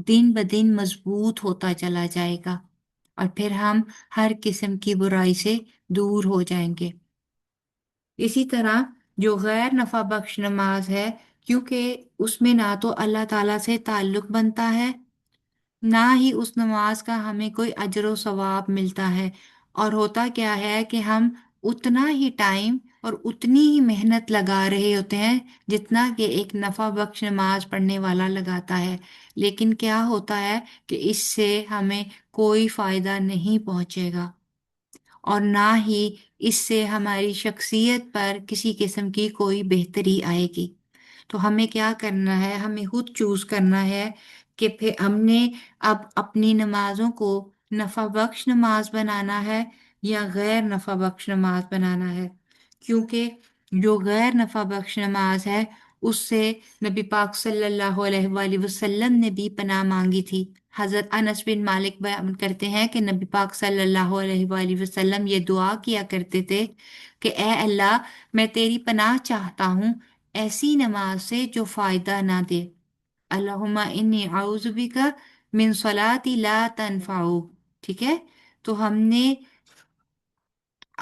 दिन ब दिन मजबूत होता चला जाएगा और फिर हम हर किस्म की बुराई से दूर हो जाएंगे। इसी तरह जो गैर नफा बख्श नमाज है, क्योंकि उसमें ना तो अल्लाह ताला से ताल्लुक बनता है, ना ही उस नमाज का हमें कोई अजर व सवाब मिलता है। और होता क्या है कि हम उतना ही टाइम اور اتنی ہی محنت لگا رہے ہوتے ہیں جتنا کہ ایک نفع بخش نماز پڑھنے والا لگاتا ہے، لیکن کیا ہوتا ہے کہ اس سے ہمیں کوئی فائدہ نہیں پہنچے گا، اور نہ ہی اس سے ہماری شخصیت پر کسی قسم کی کوئی بہتری آئے گی۔ تو ہمیں کیا کرنا ہے، ہمیں خود چوز کرنا ہے کہ پھر ہم نے اب اپنی نمازوں کو نفع بخش نماز بنانا ہے یا غیر نفع بخش نماز بنانا ہے، کیونکہ جو غیر نفع بخش نماز ہے اس سے نبی پاک صلی اللہ علیہ وآلہ وسلم نے بھی پناہ مانگی تھی۔ حضرت انس بن مالک بیان کرتے ہیں کہ نبی پاک صلی اللہ علیہ وآلہ وسلم یہ دعا کیا کرتے تھے کہ اے اللہ، میں تیری پناہ چاہتا ہوں ایسی نماز سے جو فائدہ نہ دے۔ اللہم انی اعوذ بک من صلاۃ لا تنفع۔ ٹھیک ہے، تو ہم نے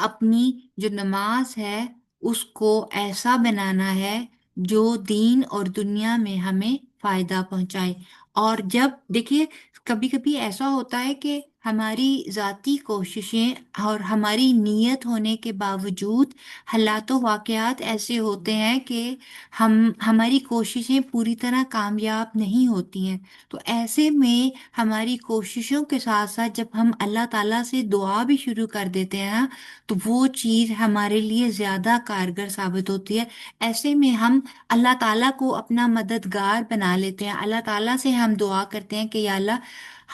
اپنی جو نماز ہے اس کو ایسا بنانا ہے جو دین اور دنیا میں ہمیں فائدہ پہنچائے۔ اور جب دیکھیے کبھی کبھی ایسا ہوتا ہے کہ ہماری ذاتی کوششیں اور ہماری نیت ہونے کے باوجود حالات و واقعات ایسے ہوتے ہیں کہ ہماری کوششیں پوری طرح کامیاب نہیں ہوتی ہیں، تو ایسے میں ہماری کوششوں کے ساتھ ساتھ جب ہم اللہ تعالیٰ سے دعا بھی شروع کر دیتے ہیں نا، تو وہ چیز ہمارے لیے زیادہ کارگر ثابت ہوتی ہے۔ ایسے میں ہم اللہ تعالیٰ کو اپنا مددگار بنا لیتے ہیں، اللہ تعالیٰ سے ہم دعا کرتے ہیں کہ یا اللہ،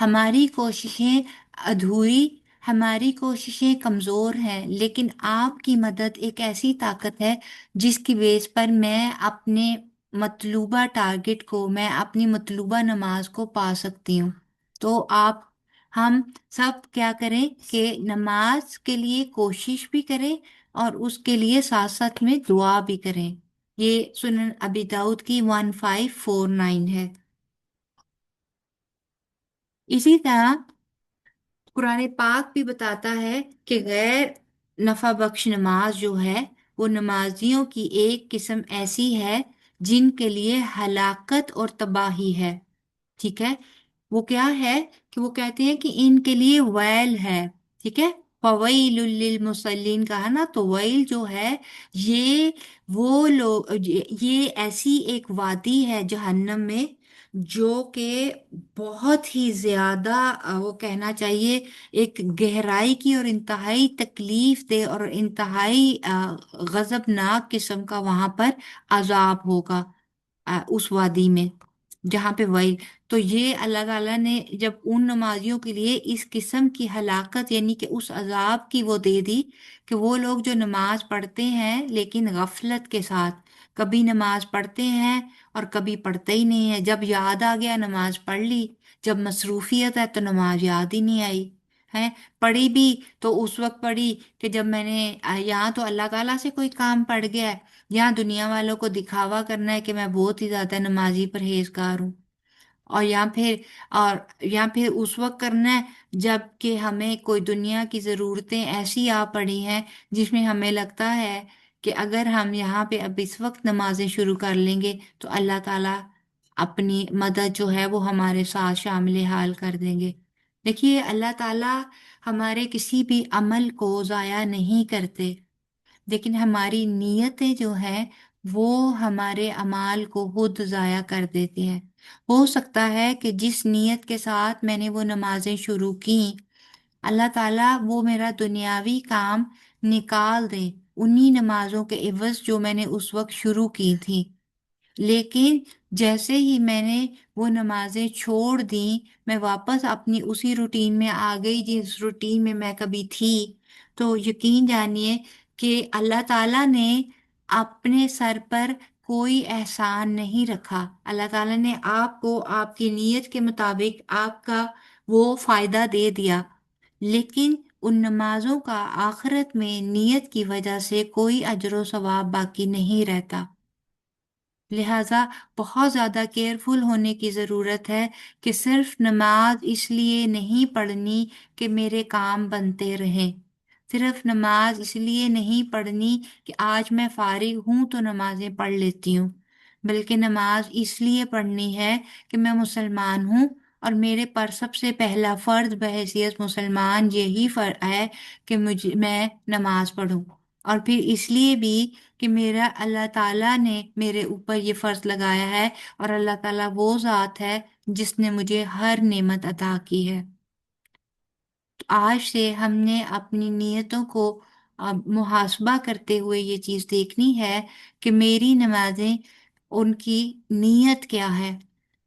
ہماری کوششیں ادھوری، ہماری کوششیں کمزور ہیں، لیکن آپ کی مدد ایک ایسی طاقت ہے جس کی بیس پر میں اپنے مطلوبہ ٹارگٹ کو، میں اپنی مطلوبہ نماز کو پا سکتی ہوں۔ تو ہم سب کیا کریں کہ نماز کے لیے کوشش بھی کریں اور اس کے لیے ساتھ ساتھ میں دعا بھی کریں۔ یہ سنن ابی داؤد کی 1549 ہے۔ اسی طرح قرآن پاک بھی بتاتا ہے کہ غیر نفع بخش نماز جو ہے وہ نمازیوں کی ایک قسم ایسی ہے جن کے لیے ہلاکت اور تباہی ہے۔ ٹھیک ہے، وہ کیا ہے کہ وہ کہتے ہیں کہ ان کے لیے ویل ہے۔ ٹھیک ہے، فویل للمصلین کہا نا، تو ویل جو ہے یہ وہ لوگ، یہ ایسی ایک وادی ہے جہنم میں جو کہ بہت ہی زیادہ وہ کہنا چاہیے ایک گہرائی کی اور انتہائی تکلیف دہ اور انتہائی غضبناک قسم کا وہاں پر عذاب ہوگا اس وادی میں جہاں پہ وہی۔ تو یہ اللہ تعالیٰ نے جب ان نمازیوں کے لیے اس قسم کی ہلاکت یعنی کہ اس عذاب کی وہ دے دی کہ وہ لوگ جو نماز پڑھتے ہیں لیکن غفلت کے ساتھ، کبھی نماز پڑھتے ہیں اور کبھی پڑھتے ہی نہیں ہیں، جب یاد آ گیا نماز پڑھ لی، جب مصروفیت ہے تو نماز یاد ہی نہیں آئی ہے، پڑھی بھی تو اس وقت پڑھی کہ جب میں نے یہاں تو اللہ تعالیٰ سے کوئی کام پڑ گیا ہے، یہاں دنیا والوں کو دکھاوا کرنا ہے کہ میں بہت ہی زیادہ نمازی پرہیزگار ہوں، اور یہاں پھر اس وقت کرنا ہے جب کہ ہمیں کوئی دنیا کی ضرورتیں ایسی آ پڑی ہیں جس میں ہمیں لگتا ہے کہ اگر ہم یہاں پہ اب اس وقت نمازیں شروع کر لیں گے تو اللہ تعالیٰ اپنی مدد جو ہے وہ ہمارے ساتھ شامل حال کر دیں گے۔ دیکھیے اللہ تعالیٰ ہمارے کسی بھی عمل کو ضائع نہیں کرتے، لیکن ہماری نیتیں جو ہیں وہ ہمارے اعمال کو خود ضائع کر دیتی ہیں۔ ہو سکتا ہے کہ جس نیت کے ساتھ میں نے وہ نمازیں شروع کی، اللہ تعالیٰ وہ میرا دنیاوی کام نکال دے انہی نمازوں کے عوض جو میں نے اس وقت شروع کی تھی، لیکن جیسے ہی میں نے وہ نمازیں چھوڑ دیں، میں واپس اپنی اسی روٹین میں آ گئی جس روٹین میں میں کبھی تھی، تو یقین جانیے کہ اللہ تعالیٰ نے اپنے سر پر کوئی احسان نہیں رکھا۔ اللہ تعالیٰ نے آپ کو آپ کی نیت کے مطابق آپ کا وہ فائدہ دے دیا، لیکن ان نمازوں کا آخرت میں نیت کی وجہ سے کوئی اجر و ثواب باقی نہیں رہتا۔ لہٰذا بہت زیادہ کیئرفل ہونے کی ضرورت ہے کہ صرف نماز اس لیے نہیں پڑھنی کہ میرے کام بنتے رہیں، صرف نماز اس لیے نہیں پڑھنی کہ آج میں فارغ ہوں تو نمازیں پڑھ لیتی ہوں، بلکہ نماز اس لیے پڑھنی ہے کہ میں مسلمان ہوں اور میرے پر سب سے پہلا فرض بحیثیت مسلمان یہی فرض ہے کہ میں نماز پڑھوں۔ और फिर इसलिए भी कि मेरा अल्लाह ताला ने मेरे ऊपर ये फर्ज लगाया है, और अल्लाह ताला वो ज़ात है जिसने मुझे हर नेमत अता की है। तो आज से हमने अपनी नीयतों को मुहासबा करते हुए ये चीज़ देखनी है कि मेरी नमाजें, उनकी नीयत क्या है,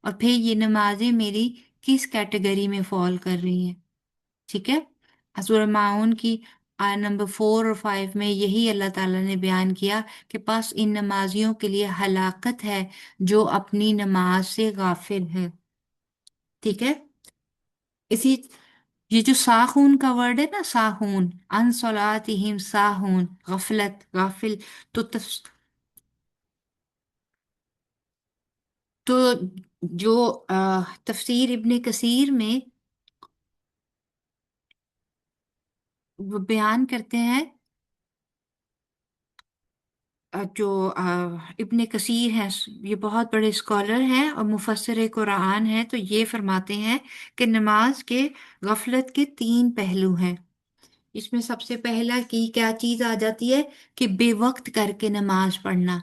और फिर ये नमाजें मेरी किस कैटेगरी में फॉल कर रही हैं। ठीक है। सूरह माउन की आय नंबर 4 और 5 में यही अल्लाह ताला ने बयान किया कि बस इन नमाजियों के लिए हलाकत है जो अपनी नमाज से गाफिल है। ठीक है। इसी, ये जो साहून का वर्ड है ना, साहून, अन सलातिहिम साहून, गफलत, गाफिल। तो तो जो तफसीर इब्ने कसीर में वो बयान करते हैं, जो इब्ने कसीर हैं, ये बहुत बड़े स्कॉलर हैं और मुफस्सिर कुरान हैं, तो ये फरमाते हैं कि नमाज के गफलत के 3 पहलू हैं। इसमें सबसे पहला की क्या चीज आ जाती है कि बेवक्त करके नमाज पढ़ना।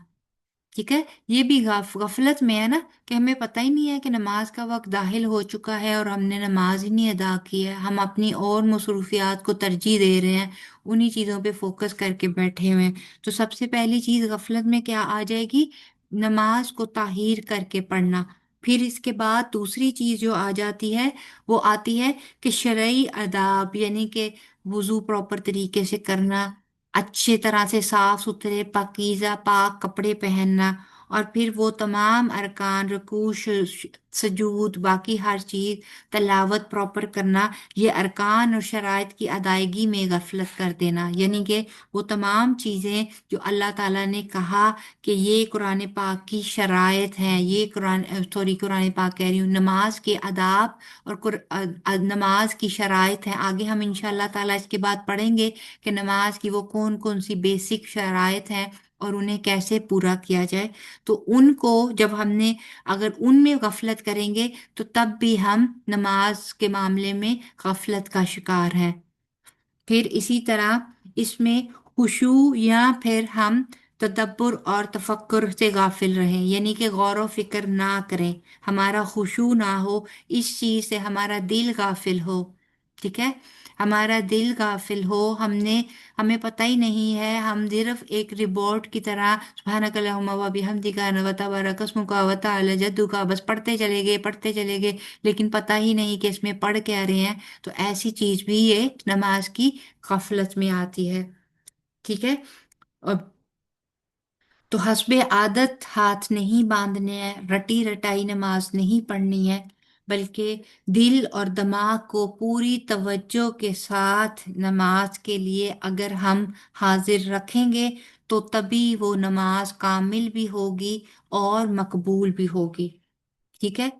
ठीक है। ये भी गफलत में है ना, कि हमें पता ही नहीं है कि नमाज का वक्त दाखिल हो चुका है और हमने नमाज ही नहीं अदा की है, हम अपनी और मसरूफियात को तरजीह दे रहे हैं, उन्हीं चीज़ों पे फोकस करके बैठे हुए हैं। तो सबसे पहली चीज़ गफलत में क्या आ जाएगी, नमाज को ताहीर करके पढ़ना। फिर इसके बाद दूसरी चीज़ जो आ जाती है वो आती है कि शरई अदाब, यानी कि वुजू प्रॉपर तरीके से करना, अच्छे तरह से साफ सुथरे पाकीज़ा पाक कपड़े पहनना, और फिर वो तमाम अरकान, रुकू, सजूद, बाकी हर चीज़, तलावत प्रॉपर करना, ये अरकान और शराइत की अदायगी में गफलत कर देना। यानी कि वो तमाम चीज़ें जो अल्लाह ताला ने कहा कि ये कुरान पाक की शराइत हैं, ये कुरान पाक कह रही हूँ, नमाज के आदाब और नमाज की शराइत हैं। आगे हम इंशाअल्लाह ताला इसके बाद पढ़ेंगे कि नमाज की वो कौन कौन सी बेसिक शराइत हैं और उन्हें कैसे पूरा किया जाए। तो उनको जब हमने, अगर उनमें गफलत करेंगे तो तब भी हम नमाज के मामले में गफलत का शिकार हैं। फिर इसी तरह इसमें खुशू, या फिर हम तदब्बुर और तफक्कुर से गाफिल रहें, यानी कि गौर व फिक्र ना करें, हमारा खुशू ना हो, इस चीज़ से हमारा दिल गाफिल हो। ठीक है। हमारा दिल गाफिल हो, हमें पता ही नहीं है, हम सिर्फ एक रिबोट की तरह सुब्हानक अल्लाहुम्मा व बिहम्दिका व तबारक अस्मुका व तआला जद्दुका, बस पढ़ते चले गए पढ़ते चले गए, लेकिन पता ही नहीं कि इसमें पढ़ क्या रहे हैं। तो ऐसी चीज भी ये नमाज की गफलत में आती है। ठीक है। और तो हस्बे आदत हाथ नहीं बांधने हैं, रटी रटाई नमाज नहीं पढ़नी है, बल्कि दिल और दिमाग को पूरी तवज्जो के साथ नमाज के लिए अगर हम हाजिर रखेंगे तो तभी वो नमाज कामिल भी होगी और मकबूल भी होगी। ठीक है।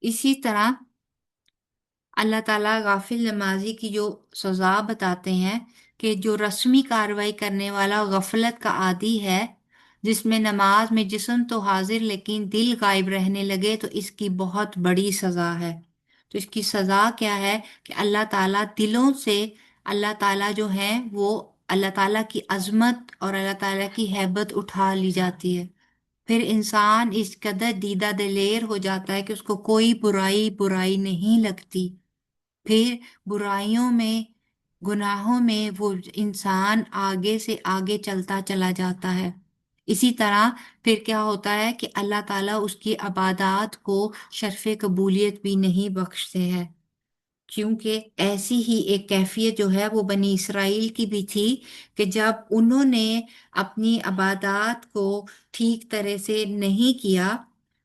इसी तरह अल्लाह ताला गाफिल नमाजी की जो सजा बताते हैं कि जो रस्मी कार्रवाई करने वाला गफलत का आदी है, जिसमें नमाज में जिस्म तो हाजिर लेकिन दिल गायब रहने लगे, तो इसकी बहुत बड़ी सजा है। तो इसकी सजा क्या है कि अल्लाह ताला दिलों से, अल्लाह ताला जो है वो, अल्लाह ताला की अजमत और अल्लाह ताला की हैबत उठा ली जाती है। फिर इंसान इस कदर दीदा दिलेर हो जाता है कि उसको कोई बुराई बुराई नहीं लगती। फिर बुराइयों में, गुनाहों में वो इंसान आगे से आगे चलता चला जाता है। इसी तरह फिर क्या होता है कि अल्लाह ताला उसकी इबादत को शर्फ़ कबूलियत भी नहीं बख्शते हैं, क्योंकि ऐसी ही एक कैफियत जो है वो बनी इसराइल की भी थी कि जब उन्होंने अपनी इबादत को ठीक तरह से नहीं किया,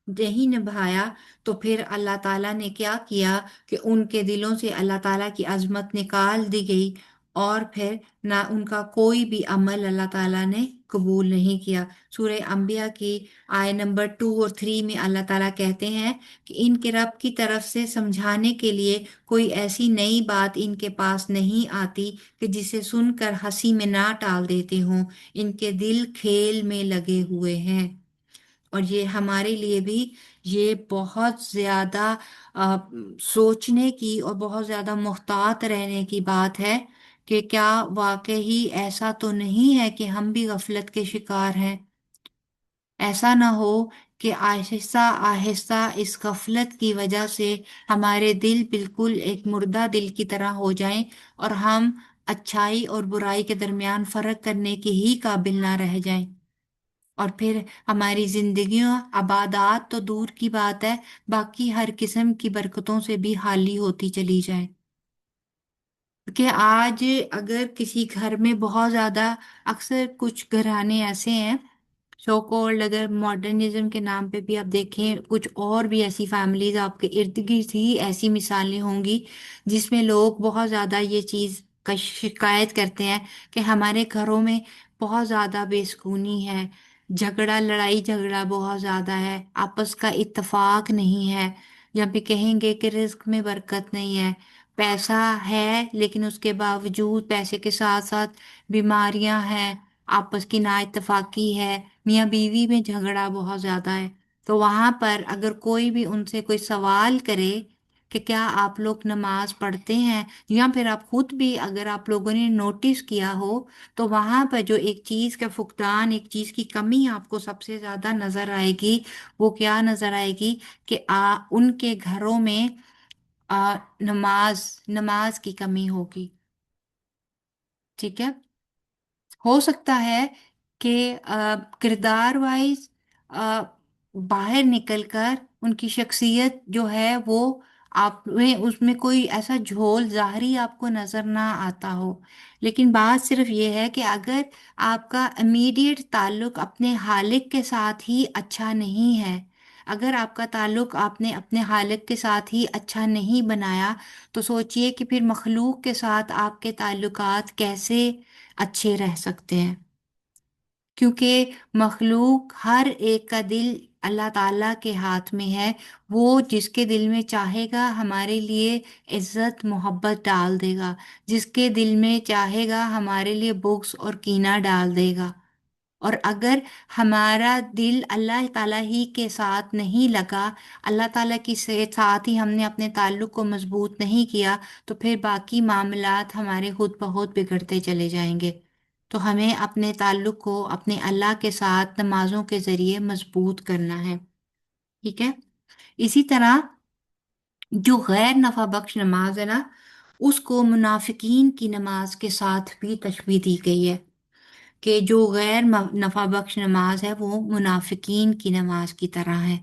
नहीं निभाया, तो फिर अल्लाह ताला ने क्या किया कि उनके दिलों से अल्लाह ताला की अजमत निकाल दी गई, और फिर ना उनका कोई भी अमल अल्लाह ताला ने कबूल नहीं किया। सूरह अंबिया की आय नंबर 2 और 3 में अल्लाह ताला कहते हैं कि इनके रब की तरफ से समझाने के लिए कोई ऐसी नई बात इनके पास नहीं आती कि जिसे सुनकर हंसी में ना टाल देते हों, इनके दिल खेल में लगे हुए हैं। اور یہ ہمارے لیے بھی یہ بہت زیادہ آ، سوچنے کی اور بہت زیادہ محتاط رہنے کی بات ہے کہ کیا واقعی ایسا تو نہیں ہے کہ ہم بھی غفلت کے شکار ہیں۔ ایسا نہ ہو کہ آہستہ آہستہ اس غفلت کی وجہ سے ہمارے دل بالکل ایک مردہ دل کی طرح ہو جائیں اور ہم اچھائی اور برائی کے درمیان فرق کرنے کے ہی قابل نہ رہ جائیں، اور پھر ہماری زندگیوں عبادات تو دور کی بات ہے، باقی ہر قسم کی برکتوں سے بھی خالی ہوتی چلی جائیں۔ کہ آج اگر کسی گھر میں بہت زیادہ، اکثر کچھ گھرانے ایسے ہیں سو کولڈ، اگر ماڈرنزم کے نام پہ بھی آپ دیکھیں کچھ اور بھی ایسی فیملیز آپ کے ارد گرد ہی ایسی مثالیں ہوں گی جس میں لوگ بہت زیادہ یہ چیز کا شکایت کرتے ہیں کہ ہمارے گھروں میں بہت زیادہ بے سکونی ہے، جھگڑا لڑائی جھگڑا بہت زیادہ ہے، آپس کا اتفاق نہیں ہے، یا پھر کہیں گے کہ رزق میں برکت نہیں ہے، پیسہ ہے لیکن اس کے باوجود پیسے کے ساتھ ساتھ بیماریاں ہیں، آپس کی نا اتفاقی ہے، میاں بیوی میں جھگڑا بہت زیادہ ہے۔ تو وہاں پر اگر کوئی بھی ان سے کوئی سوال کرے کہ کیا آپ لوگ نماز پڑھتے ہیں، یا پھر آپ خود بھی اگر آپ لوگوں نے نوٹس کیا ہو، تو وہاں پر جو ایک چیز کا فقدان، ایک چیز کی کمی آپ کو سب سے زیادہ نظر آئے گی، وہ کیا نظر آئے گی کہ ان کے گھروں میں نماز کی کمی ہوگی۔ ٹھیک ہے، ہو سکتا ہے کہ کردار وائز باہر نکل کر ان کی شخصیت جو ہے وہ آپ میں اس میں کوئی ایسا جھول ظاہری آپ کو نظر نہ آتا ہو، لیکن بات صرف یہ ہے کہ اگر آپ کا امیڈیٹ تعلق اپنے خالق کے ساتھ ہی اچھا نہیں ہے، اگر آپ کا تعلق آپ نے اپنے خالق کے ساتھ ہی اچھا نہیں بنایا، تو سوچئے کہ پھر مخلوق کے ساتھ آپ کے تعلقات کیسے اچھے رہ سکتے ہیں، کیونکہ مخلوق ہر ایک کا دل اللہ تعالیٰ کے ہاتھ میں ہے، وہ جس کے دل میں چاہے گا ہمارے لیے عزت محبت ڈال دے گا، جس کے دل میں چاہے گا ہمارے لیے بغض اور کینہ ڈال دے گا، اور اگر ہمارا دل اللہ تعالیٰ ہی کے ساتھ نہیں لگا، اللہ تعالیٰ کی ساتھ ہی ہم نے اپنے تعلق کو مضبوط نہیں کیا، تو پھر باقی معاملات ہمارے خود بخود بگڑتے چلے جائیں گے۔ تو ہمیں اپنے تعلق کو اپنے اللہ کے ساتھ نمازوں کے ذریعے مضبوط کرنا ہے۔ ٹھیک ہے، اسی طرح جو غیر نفع بخش نماز ہے نا، اس کو منافقین کی نماز کے ساتھ بھی تشبیہ دی گئی ہے کہ جو غیر نفع بخش نماز ہے وہ منافقین کی نماز کی طرح ہے۔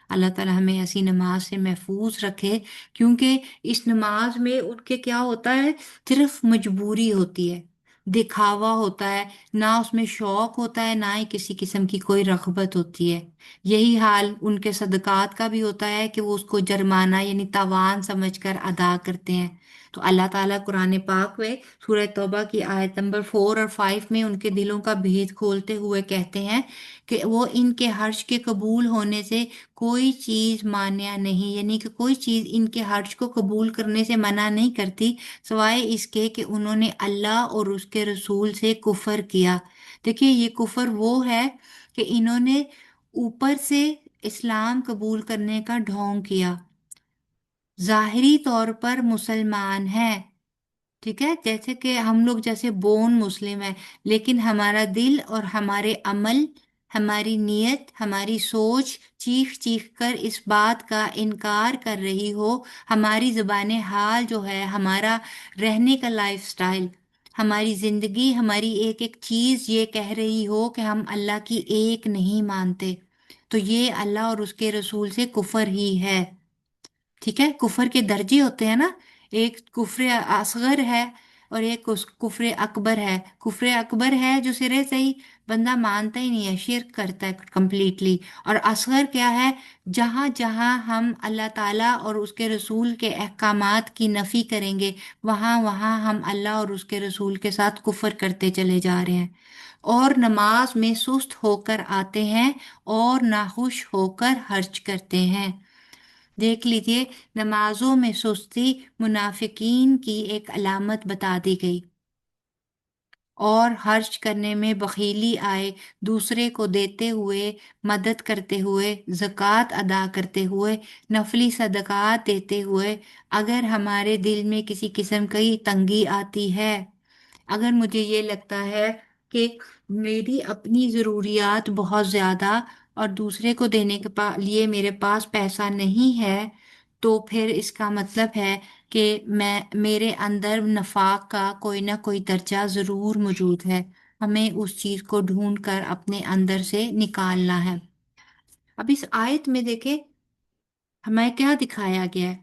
اللہ تعالیٰ ہمیں ایسی نماز سے محفوظ رکھے، کیونکہ اس نماز میں ان کے کیا ہوتا ہے، صرف مجبوری ہوتی ہے، دکھاوا ہوتا ہے، نہ اس میں شوق ہوتا ہے، نہ ہی کسی قسم کی کوئی رغبت ہوتی ہے۔ یہی حال ان کے صدقات کا بھی ہوتا ہے کہ وہ اس کو جرمانہ یعنی تاوان سمجھ کر ادا کرتے ہیں۔ تو اللہ تعالیٰ قرآن پاک میں سورہ توبہ کی آیت نمبر 4 اور 5 میں ان کے دلوں کا بھید کھولتے ہوئے کہتے ہیں کہ وہ ان کے حرش کے قبول ہونے سے کوئی چیز مانع نہیں، یعنی کہ کوئی چیز ان کے حرش کو قبول کرنے سے منع نہیں کرتی سوائے اس کے کہ انہوں نے اللہ اور اس کے رسول سے کفر کیا۔ دیکھیے یہ کفر وہ ہے کہ انہوں نے اوپر سے اسلام قبول کرنے کا ڈھونگ کیا، ظاہری طور پر مسلمان ہیں، ٹھیک ہے، جیسے کہ ہم لوگ جیسے بون مسلم ہیں، لیکن ہمارا دل اور ہمارے عمل، ہماری نیت، ہماری سوچ چیخ چیخ کر اس بات کا انکار کر رہی ہو، ہماری زبان حال جو ہے، ہمارا رہنے کا لائف سٹائل، ہماری زندگی، ہماری ایک ایک چیز یہ کہہ رہی ہو کہ ہم اللہ کی ایک نہیں مانتے، تو یہ اللہ اور اس کے رسول سے کفر ہی ہے۔ ٹھیک ہے، کفر کے درجے ہوتے ہیں نا، ایک کفر اصغر ہے اور ایک کفر اکبر ہے۔ کفر اکبر ہے جو سرے سے ہی بندہ مانتا ہی نہیں ہے، شرک کرتا ہے کمپلیٹلی، اور اصغر کیا ہے، جہاں جہاں ہم اللہ تعالیٰ اور اس کے رسول کے احکامات کی نفی کریں گے، وہاں وہاں ہم اللہ اور اس کے رسول کے ساتھ کفر کرتے چلے جا رہے ہیں، اور نماز میں سست ہو کر آتے ہیں اور ناخوش ہو کر حرج کرتے ہیں۔ دیکھ لیجئے، نمازوں میں سستی منافقین کی ایک علامت بتا دی گئی، اور خرچ کرنے میں بخیلی آئے، دوسرے کو دیتے ہوئے، مدد کرتے ہوئے، زکوٰۃ ادا کرتے ہوئے، نفلی صدقات دیتے ہوئے، اگر ہمارے دل میں کسی قسم کی تنگی آتی ہے، اگر مجھے یہ لگتا ہے کہ میری اپنی ضروریات بہت زیادہ اور دوسرے کو دینے کے لیے میرے پاس پیسہ نہیں ہے، تو پھر اس کا مطلب ہے کہ میرے اندر نفاق کا کوئی نہ کوئی درجہ ضرور موجود ہے، ہمیں اس چیز کو ڈھونڈ کر اپنے اندر سے نکالنا ہے۔ اب اس آیت میں دیکھیں ہمیں کیا دکھایا گیا ہے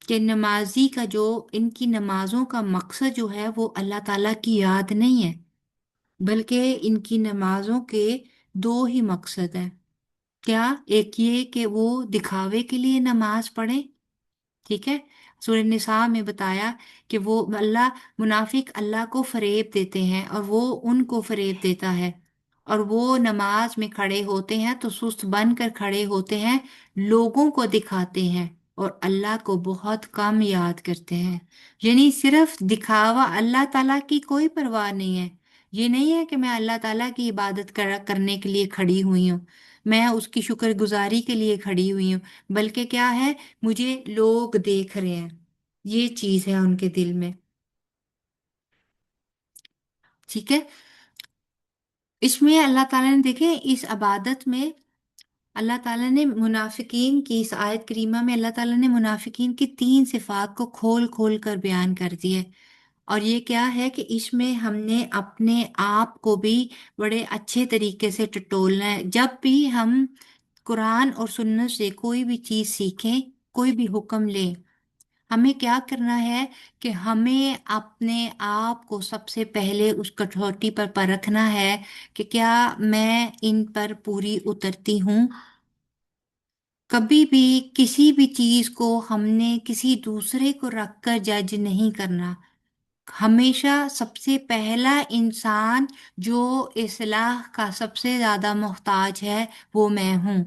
کہ نمازی کا جو ان کی نمازوں کا مقصد جو ہے وہ اللہ تعالیٰ کی یاد نہیں ہے، بلکہ ان کی نمازوں کے دو ہی مقصد ہیں۔ کیا؟ ایک یہ کہ وہ دکھاوے کے لیے نماز پڑھیں، ٹھیک ہے، سورہ نساء میں بتایا کہ وہ منافق اللہ کو فریب دیتے ہیں اور وہ ان کو فریب دیتا ہے، اور وہ نماز میں کھڑے ہوتے ہیں تو سست بن کر کھڑے ہوتے ہیں، لوگوں کو دکھاتے ہیں اور اللہ کو بہت کم یاد کرتے ہیں۔ یعنی صرف دکھاوا، اللہ تعالیٰ کی کوئی پرواہ نہیں ہے۔ یہ نہیں ہے کہ میں اللہ تعالیٰ کی عبادت کرنے کے لیے کھڑی ہوئی ہوں، میں اس کی شکر گزاری کے لیے کھڑی ہوئی ہوں، بلکہ کیا ہے، مجھے لوگ دیکھ رہے ہیں، یہ چیز ہے ان کے دل میں، ٹھیک ہے۔ اس میں اللہ تعالیٰ نے دیکھیں اس عبادت میں اللہ تعالیٰ نے منافقین کی، اس آیت کریمہ میں اللہ تعالیٰ نے منافقین کی 3 صفات کو کھول کھول کر بیان کر دی ہے، اور یہ کیا ہے کہ اس میں ہم نے اپنے آپ کو بھی بڑے اچھے طریقے سے ٹٹولنا ہے۔ جب بھی ہم قرآن اور سنت سے کوئی بھی چیز سیکھیں، کوئی بھی حکم لیں، ہمیں کیا کرنا ہے کہ ہمیں اپنے آپ کو سب سے پہلے اس کٹوتی پر پرکھنا ہے کہ کیا میں ان پر پوری اترتی ہوں۔ کبھی بھی کسی بھی چیز کو ہم نے کسی دوسرے کو رکھ کر جج نہیں کرنا۔ ہمیشہ سب سے پہلا انسان جو اصلاح کا سب سے زیادہ محتاج ہے وہ میں ہوں،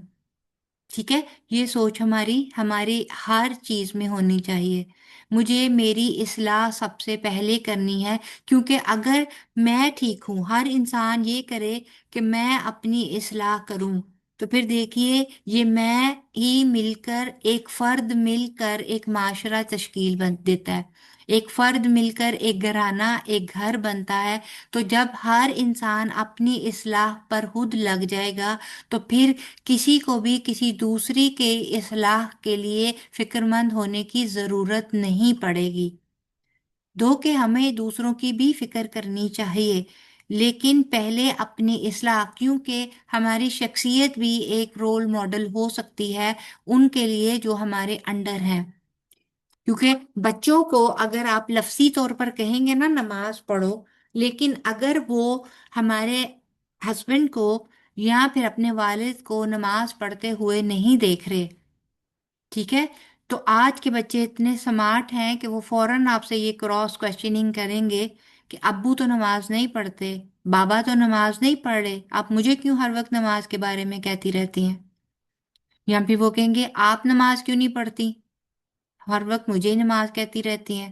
ٹھیک ہے۔ یہ سوچ ہماری ہر چیز میں ہونی چاہیے، مجھے میری اصلاح سب سے پہلے کرنی ہے، کیونکہ اگر میں ٹھیک ہوں، ہر انسان یہ کرے کہ میں اپنی اصلاح کروں، تو پھر دیکھیے یہ میں ہی مل کر، ایک فرد مل کر ایک معاشرہ تشکیل دیتا ہے، ایک فرد مل کر ایک گھرانہ، ایک گھر بنتا ہے۔ تو جب ہر انسان اپنی اصلاح پر خود لگ جائے گا تو پھر کسی کو بھی کسی دوسری کے اصلاح کے لیے فکر مند ہونے کی ضرورت نہیں پڑے گی۔ دو کہ ہمیں دوسروں کی بھی فکر کرنی چاہیے، لیکن پہلے اپنی اصلاح، کیونکہ ہماری شخصیت بھی ایک رول ماڈل ہو سکتی ہے ان کے لیے جو ہمارے انڈر ہیں۔ کیونکہ بچوں کو اگر آپ لفظی طور پر کہیں گے نا نماز پڑھو، لیکن اگر وہ ہمارے ہسبینڈ کو یا پھر اپنے والد کو نماز پڑھتے ہوئے نہیں دیکھ رہے، ٹھیک ہے، تو آج کے بچے اتنے سمارٹ ہیں کہ وہ فوراً آپ سے یہ کراس کوشچننگ کریں گے کہ ابو تو نماز نہیں پڑھتے، بابا تو نماز نہیں پڑھ رہے، آپ مجھے کیوں ہر وقت نماز کے بارے میں کہتی رہتی ہیں؟ یا پھر وہ کہیں گے آپ نماز کیوں نہیں پڑھتی، ہر وقت مجھے ہی نماز کہتی رہتی ہیں۔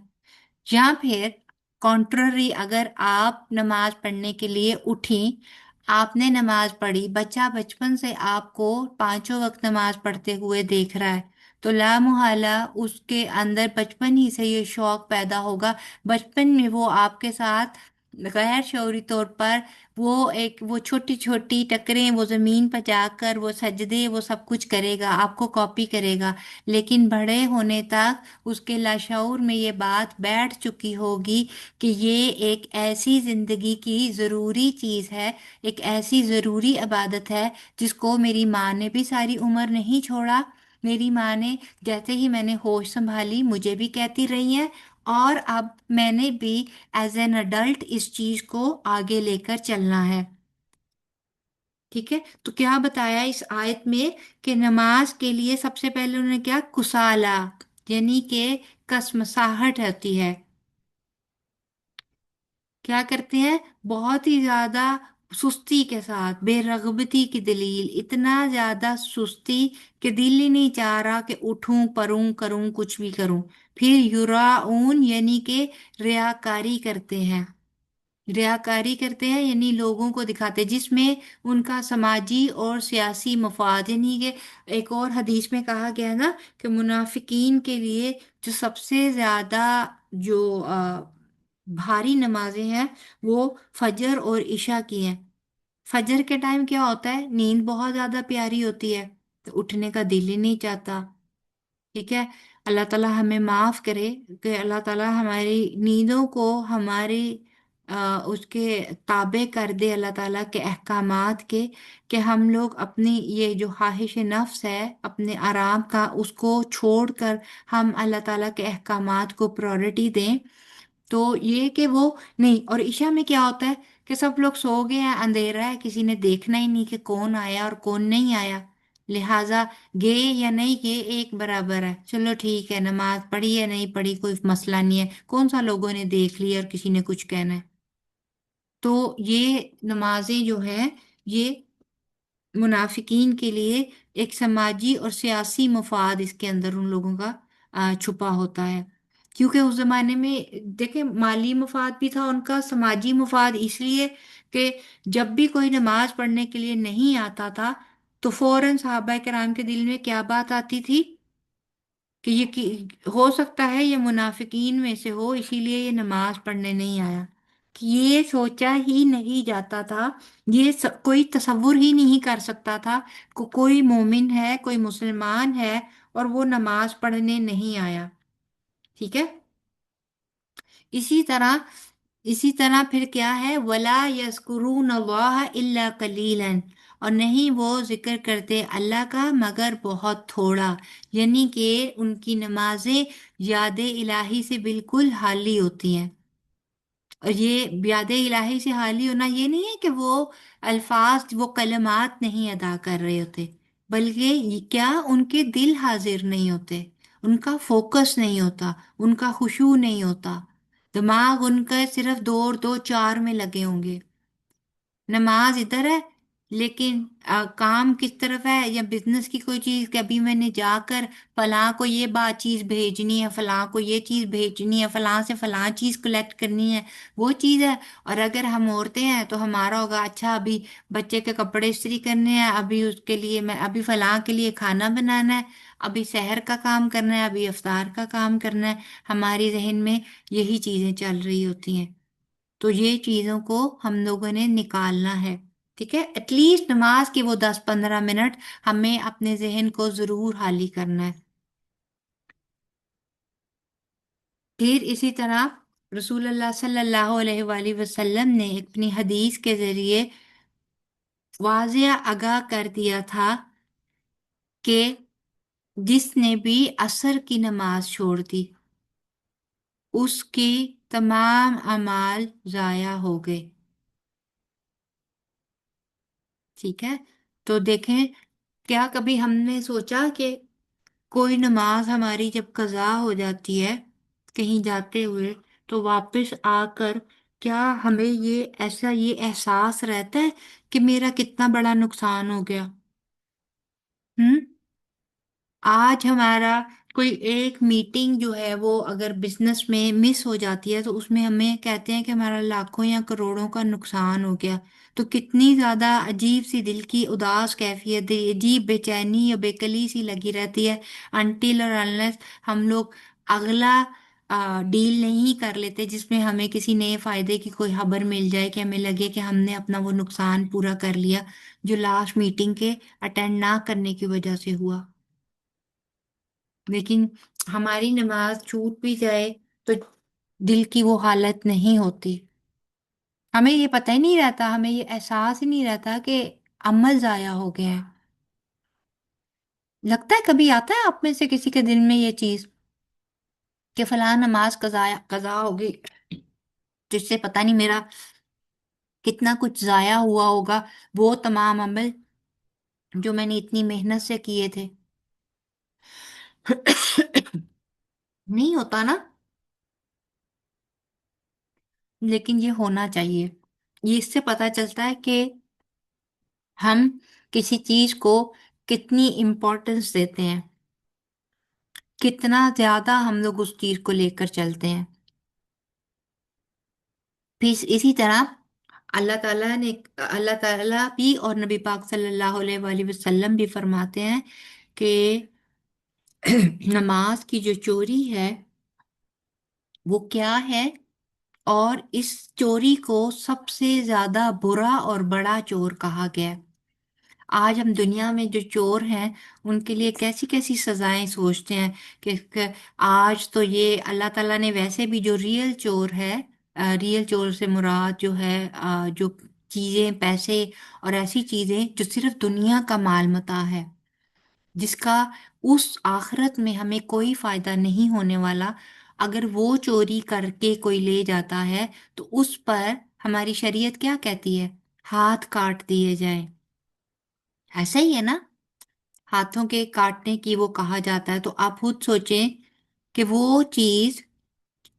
یا پھر کانٹرری، اگر آپ نماز پڑھنے کے لیے اٹھیں، آپ نے نماز پڑھی، بچہ بچپن سے آپ کو 5 وقت نماز پڑھتے ہوئے دیکھ رہا ہے، تو لا محالہ اس کے اندر بچپن ہی سے یہ شوق پیدا ہوگا، بچپن میں وہ آپ کے ساتھ غیر شعوری طور پر وہ چھوٹی چھوٹی ٹکریں وہ زمین پر جا کر وہ سجدے وہ سب کچھ کرے گا، آپ کو کاپی کرے گا، لیکن بڑے ہونے تک اس کے لاشعور میں یہ بات بیٹھ چکی ہوگی کہ یہ ایک ایسی زندگی کی ضروری چیز ہے، ایک ایسی ضروری عبادت ہے جس کو میری ماں نے بھی ساری عمر نہیں چھوڑا، میری ماں نے جیسے ہی میں نے ہوش سنبھالی مجھے بھی کہتی رہی ہیں، اور اب میں نے بھی ایز این اڈلٹ اس چیز کو آگے لے کر چلنا ہے، ٹھیک ہے۔ تو کیا بتایا اس آیت میں کہ نماز کے لیے سب سے پہلے انہوں نے کیا، کسالہ، یعنی کہ کسمساہٹ ہوتی ہے، کیا کرتے ہیں، بہت ہی زیادہ سستی کے ساتھ، بے رغبتی کی دلیل، اتنا زیادہ سستی کہ دل ہی نہیں چاہ رہا کہ اٹھوں پڑھوں کروں کچھ بھی کروں۔ پھر یراؤن، یعنی کہ ریاکاری کرتے ہیں، ریاکاری کرتے ہیں یعنی لوگوں کو دکھاتے ہیں، جس میں ان کا سماجی اور سیاسی مفاد، یعنی کہ ایک اور حدیث میں کہا گیا ہے نا کہ منافقین کے لیے جو سب سے زیادہ جو بھاری نمازیں ہیں وہ فجر اور عشاء کی ہیں۔ فجر کے ٹائم کیا ہوتا ہے، نیند بہت زیادہ پیاری ہوتی ہے تو اٹھنے کا دل ہی نہیں چاہتا، ٹھیک ہے۔ اللہ تعالیٰ ہمیں معاف کرے کہ اللہ تعالیٰ ہماری نیندوں کو ہماری اس کے تابع کر دے، اللہ تعالیٰ کے احکامات کے، کہ ہم لوگ اپنی یہ جو خواہش نفس ہے اپنے آرام کا اس کو چھوڑ کر ہم اللہ تعالیٰ کے احکامات کو پرائورٹی دیں۔ تو یہ کہ وہ نہیں، اور عشاء میں کیا ہوتا ہے کہ سب لوگ سو گئے ہیں، اندھیرا ہے، کسی نے دیکھنا ہی نہیں کہ کون آیا اور کون نہیں آیا، لہٰذا گئے یا نہیں گئے ایک برابر ہے، چلو ٹھیک ہے، نماز پڑھی ہے نہیں پڑھی کوئی مسئلہ نہیں ہے، کون سا لوگوں نے دیکھ لیا اور کسی نے کچھ کہنا ہے۔ تو یہ نمازیں جو ہیں یہ منافقین کے لیے ایک سماجی اور سیاسی مفاد اس کے اندر ان لوگوں کا چھپا ہوتا ہے، کیونکہ اس زمانے میں دیکھیں مالی مفاد بھی تھا ان کا، سماجی مفاد اس لیے کہ جب بھی کوئی نماز پڑھنے کے لیے نہیں آتا تھا تو فوراً صحابہ کرام کے دل میں کیا بات آتی تھی کہ ہو سکتا ہے یہ منافقین میں سے ہو اسی لیے یہ نماز پڑھنے نہیں آیا، کہ یہ سوچا ہی نہیں جاتا تھا، یہ کوئی تصور ہی نہیں کر سکتا تھا کہ کوئی مومن ہے، کوئی مسلمان ہے اور وہ نماز پڑھنے نہیں آیا، ٹھیک ہے۔ اسی طرح اسی طرح پھر کیا ہے، ولا یذکرون اللہ الا قلیلا، اور نہیں وہ ذکر کرتے اللہ کا مگر بہت تھوڑا، یعنی کہ ان کی نمازیں یاد الہی سے بالکل خالی ہوتی ہیں۔ اور یہ یاد الہی سے حالی ہونا یہ نہیں ہے کہ وہ الفاظ وہ کلمات نہیں ادا کر رہے ہوتے، بلکہ یہ کیا ان کے دل حاضر نہیں ہوتے، ان کا فوکس نہیں ہوتا، ان کا خشوع نہیں ہوتا، دماغ ان کا صرف دو اور دو چار میں لگے ہوں گے، نماز ادھر ہے لیکن کام کس طرف ہے، یا بزنس کی کوئی چیز کہ ابھی میں نے جا کر فلاں کو یہ بات چیز بھیجنی ہے، فلاں کو یہ چیز بھیجنی ہے، فلاں سے فلاں چیز کلیکٹ کرنی ہے، وہ چیز ہے۔ اور اگر ہم عورتیں ہیں تو ہمارا ہوگا اچھا ابھی بچے کے کپڑے استری کرنے ہیں، ابھی اس کے لیے میں ابھی فلاں کے لیے کھانا بنانا ہے، ابھی سحر کا کام کرنا ہے، ابھی افطار کا کام کرنا ہے، ہماری ذہن میں یہی چیزیں چل رہی ہوتی ہیں۔ تو یہ چیزوں کو ہم لوگوں نے نکالنا ہے، ٹھیک ہے، ایٹ لیسٹ نماز کے وہ 10-15 منٹ ہمیں اپنے ذہن کو ضرور خالی کرنا ہے۔ پھر اسی طرح رسول اللہ صلی اللہ علیہ وآلہ وسلم نے اپنی حدیث کے ذریعے واضح آگاہ کر دیا تھا کہ جس نے بھی عصر کی نماز چھوڑ دی اس کی تمام اعمال ضائع ہو گئے، ٹھیک ہے۔ تو دیکھیں کیا کبھی ہم نے سوچا کہ کوئی نماز ہماری جب قضا ہو جاتی ہے کہیں جاتے ہوئے تو واپس آ کر کیا ہمیں یہ احساس رہتا ہے کہ میرا کتنا بڑا نقصان ہو گیا؟ ہم آج ہمارا کوئی ایک میٹنگ جو ہے وہ اگر بزنس میں مس ہو جاتی ہے تو اس میں ہمیں کہتے ہیں کہ ہمارا لاکھوں یا کروڑوں کا نقصان ہو گیا، تو کتنی زیادہ عجیب سی دل کی اداس کیفیت، عجیب بے چینی یا بےکلی سی لگی رہتی ہے انٹل اور انلیس ہم لوگ اگلا ڈیل نہیں کر لیتے جس میں ہمیں کسی نئے فائدے کی کوئی خبر مل جائے کہ ہمیں لگے کہ ہم نے اپنا وہ نقصان پورا کر لیا جو لاسٹ میٹنگ کے اٹینڈ نہ کرنے کی وجہ سے ہوا۔ لیکن ہماری نماز چھوٹ بھی جائے تو دل کی وہ حالت نہیں ہوتی، ہمیں یہ پتہ ہی نہیں رہتا، ہمیں یہ احساس ہی نہیں رہتا کہ عمل ضائع ہو گیا ہے۔ لگتا ہے کبھی آتا ہے آپ میں سے کسی کے دل میں یہ چیز کہ فلاں نماز قضا ہوگی جس سے پتہ نہیں میرا کتنا کچھ ضائع ہوا ہوگا، وہ تمام عمل جو میں نے اتنی محنت سے کیے تھے؟ نہیں ہوتا نا، لیکن یہ ہونا چاہیے، یہ اس سے پتہ چلتا ہے کہ ہم کسی چیز کو کتنی امپورٹنس دیتے ہیں، کتنا زیادہ ہم لوگ اس چیز کو لے کر چلتے ہیں۔ फिर इसी तरह अल्लाह ताला भी और नबी पाक सल्लल्लाहु अलैहि वसल्लम भी फरमाते हैं कि नमाज की जो चोरी है वो क्या है, और इस चोरी को सबसे ज्यादा बुरा और बड़ा चोर कहा गया है। आज हम दुनिया में जो चोर हैं उनके लिए कैसी कैसी सजाएं सोचते हैं कि आज तो ये अल्लाह ताला ने वैसे भी जो रियल चोर है, रियल चोर से मुराद जो है जो चीजें, पैसे और ऐसी चीजें जो सिर्फ दुनिया का माल मता है, जिसका उस आखिरत में हमें कोई फायदा नहीं होने वाला, अगर वो चोरी करके कोई ले जाता है तो उस पर हमारी शरीयत क्या कहती है? हाथ काट दिए जाएं। ऐसा ही है ना, हाथों के काटने की वो कहा जाता है। तो आप खुद सोचें कि वो चीज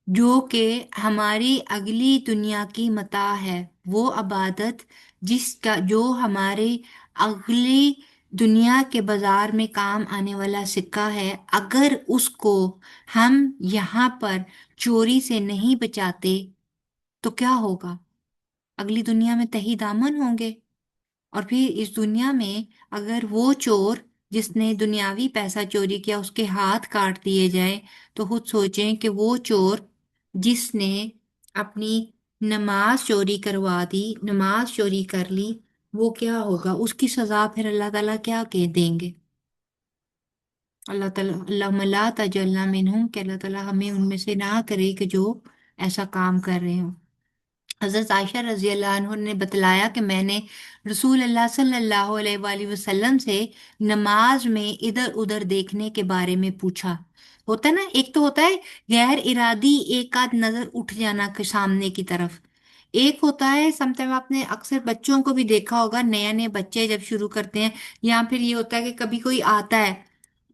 जो कि हमारी अगली दुनिया की मता है, वो इबादत जिसका जो हमारे अगली दुनिया के बाजार में काम आने वाला सिक्का है, अगर उसको हम यहाँ पर चोरी से नहीं बचाते तो क्या होगा? अगली दुनिया में तही दामन होंगे। और फिर इस दुनिया में अगर वो चोर जिसने दुनियावी पैसा चोरी किया उसके हाथ काट दिए जाए, तो खुद सोचें कि वो चोर जिसने अपनी नमाज चोरी करवा दी, नमाज चोरी कर ली, वो क्या होगा? उसकी सजा फिर अल्लाह ताला क्या कह देंगे? अल्लाह ताला अल्लाहुम्मा ला तजल्ना मिनहुम, कि अल्लाह ताला हमें उनमें से ना करे कि जो ऐसा काम कर रहे हो। हज़रत आयशा रजी अल्लाह अन्हा ने बतलाया कि मैंने रसूल अल्लाह सल्लल्लाहु अलैहि वसल्लम से नमाज में इधर उधर देखने के बारे में पूछा। होता है ना, एक तो होता है गैर इरादी एक आध नजर उठ जाना के सामने की तरफ, एक होता है समटाइम आपने अक्सर बच्चों को भी देखा होगा, नए नए बच्चे जब शुरू करते हैं, या फिर ये होता है कि कभी कोई आता है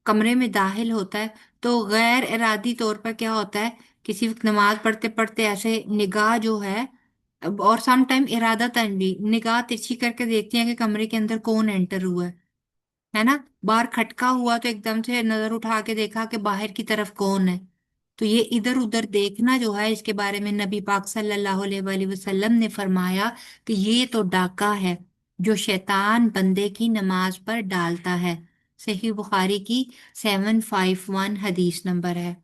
कमरे में दाखिल होता है तो गैर इरादी तौर पर क्या होता है, किसी वक्त नमाज पढ़ते पढ़ते ऐसे निगाह जो है, और सम टाइम इरादतन भी निगाह तिरछी करके देखती हैं कि कमरे के अंदर कौन एंटर हुआ है ना, बाहर खटका हुआ तो एकदम से नजर उठा के देखा कि बाहर की तरफ कौन है। तो ये इधर उधर देखना जो है, इसके बारे में नबी पाक सल्लल्लाहु अलैहि वसल्लम ने फरमाया कि ये तो डाका है जो शैतान बंदे की नमाज पर डालता है। सही बुखारी की 751 हदीस नंबर है।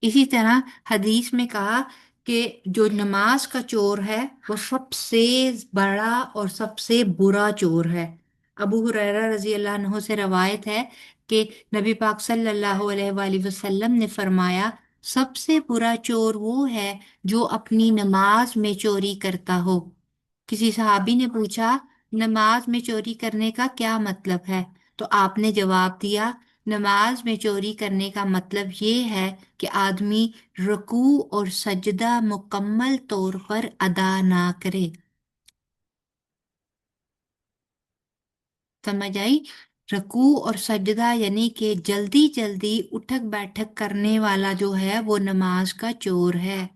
इसी तरह हदीस में कहा कि जो नमाज का चोर है वो सबसे बड़ा और सबसे बुरा चोर है। अबू हुरैरा रजी अल्लाह अन्हु से रवायत है कि नबी पाक सल्लल्लाहु अलैहि वसल्लम ने फरमाया, सबसे बुरा चोर वो है जो अपनी नमाज में चोरी करता हो। किसी सहाबी ने पूछा, नमाज में चोरी करने का क्या मतलब है? तो आपने जवाब दिया, नमाज में चोरी करने का मतलब ये है कि आदमी रुकू और सजदा मुकम्मल तौर पर अदा ना करे। समझ आई? रुकू और सजदा यानी कि जल्दी जल्दी उठक बैठक करने वाला जो है वो नमाज का चोर है।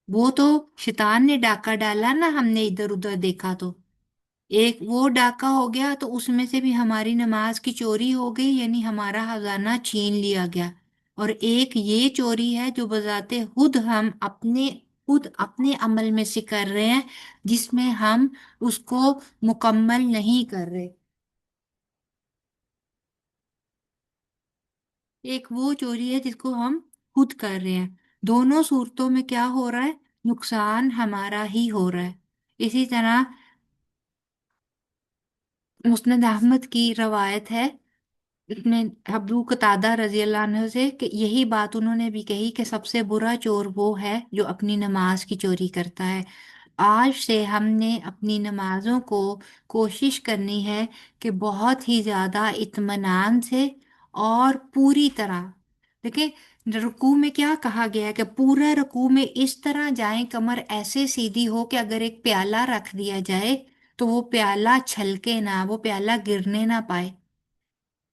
वो तो शैतान ने डाका डाला ना, हमने इधर उधर देखा तो एक वो डाका हो गया, तो उसमें से भी हमारी नमाज की चोरी हो गई, यानी हमारा खजाना छीन लिया गया। और एक ये चोरी है जो बजाते खुद हम खुद अपने अमल में से कर रहे हैं, जिसमें हम उसको मुकम्मल नहीं कर रहे। एक वो चोरी है जिसको हम खुद कर रहे हैं। दोनों सूरतों में क्या हो रहा है? नुकसान हमारा ही हो रहा है। इसी तरह मुस्नद अहमद की रवायत है, इसमें अबू कतादा रजी अल्लाह अन्हु से कि यही बात उन्होंने भी कही कि सबसे बुरा चोर वो है जो अपनी नमाज की चोरी करता है। आज से हमने अपनी नमाजों को कोशिश करनी है कि बहुत ही ज्यादा इत्मीनान से और पूरी तरह, देखिए रुकू में क्या कहा गया है कि पूरा रुकू में इस तरह जाएं, कमर ऐसे सीधी हो कि अगर एक प्याला रख दिया जाए तो वो प्याला छलके ना, वो प्याला गिरने ना पाए।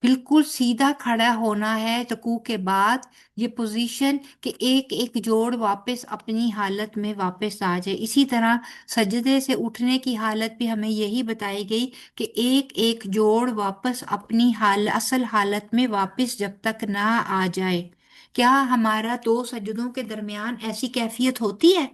बिल्कुल सीधा खड़ा होना है रुकू के बाद, ये पोजीशन कि एक एक जोड़ वापस अपनी हालत में वापस आ जाए। इसी तरह सजदे से उठने की हालत भी हमें यही बताई गई कि एक एक जोड़ वापस अपनी असल हालत में वापस जब तक ना आ जाए। क्या हमारा दो सजदों के दरमियान ऐसी कैफियत होती है?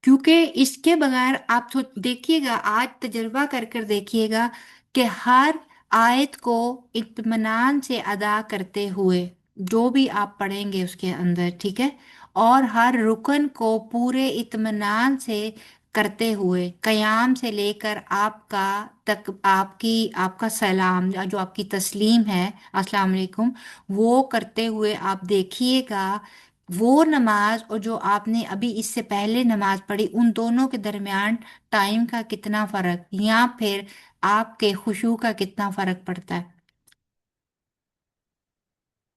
क्योंकि इसके बगैर आप तो देखिएगा, आज तजर्बा कर कर देखिएगा कि हर आयत को इत्मीनान से अदा करते हुए जो भी आप पढ़ेंगे उसके अंदर, ठीक है, और हर रुकन को पूरे इत्मीनान से करते हुए कयाम से लेकर आपका तक आपकी आपका सलाम जो आपकी तस्लीम है, अस्सलाम वालेकुम, वो करते हुए आप देखिएगा वो नमाज और जो आपने अभी इससे पहले नमाज पढ़ी उन दोनों के दरमियान टाइम का कितना फर्क या फिर आपके खुशू का कितना फर्क पड़ता है।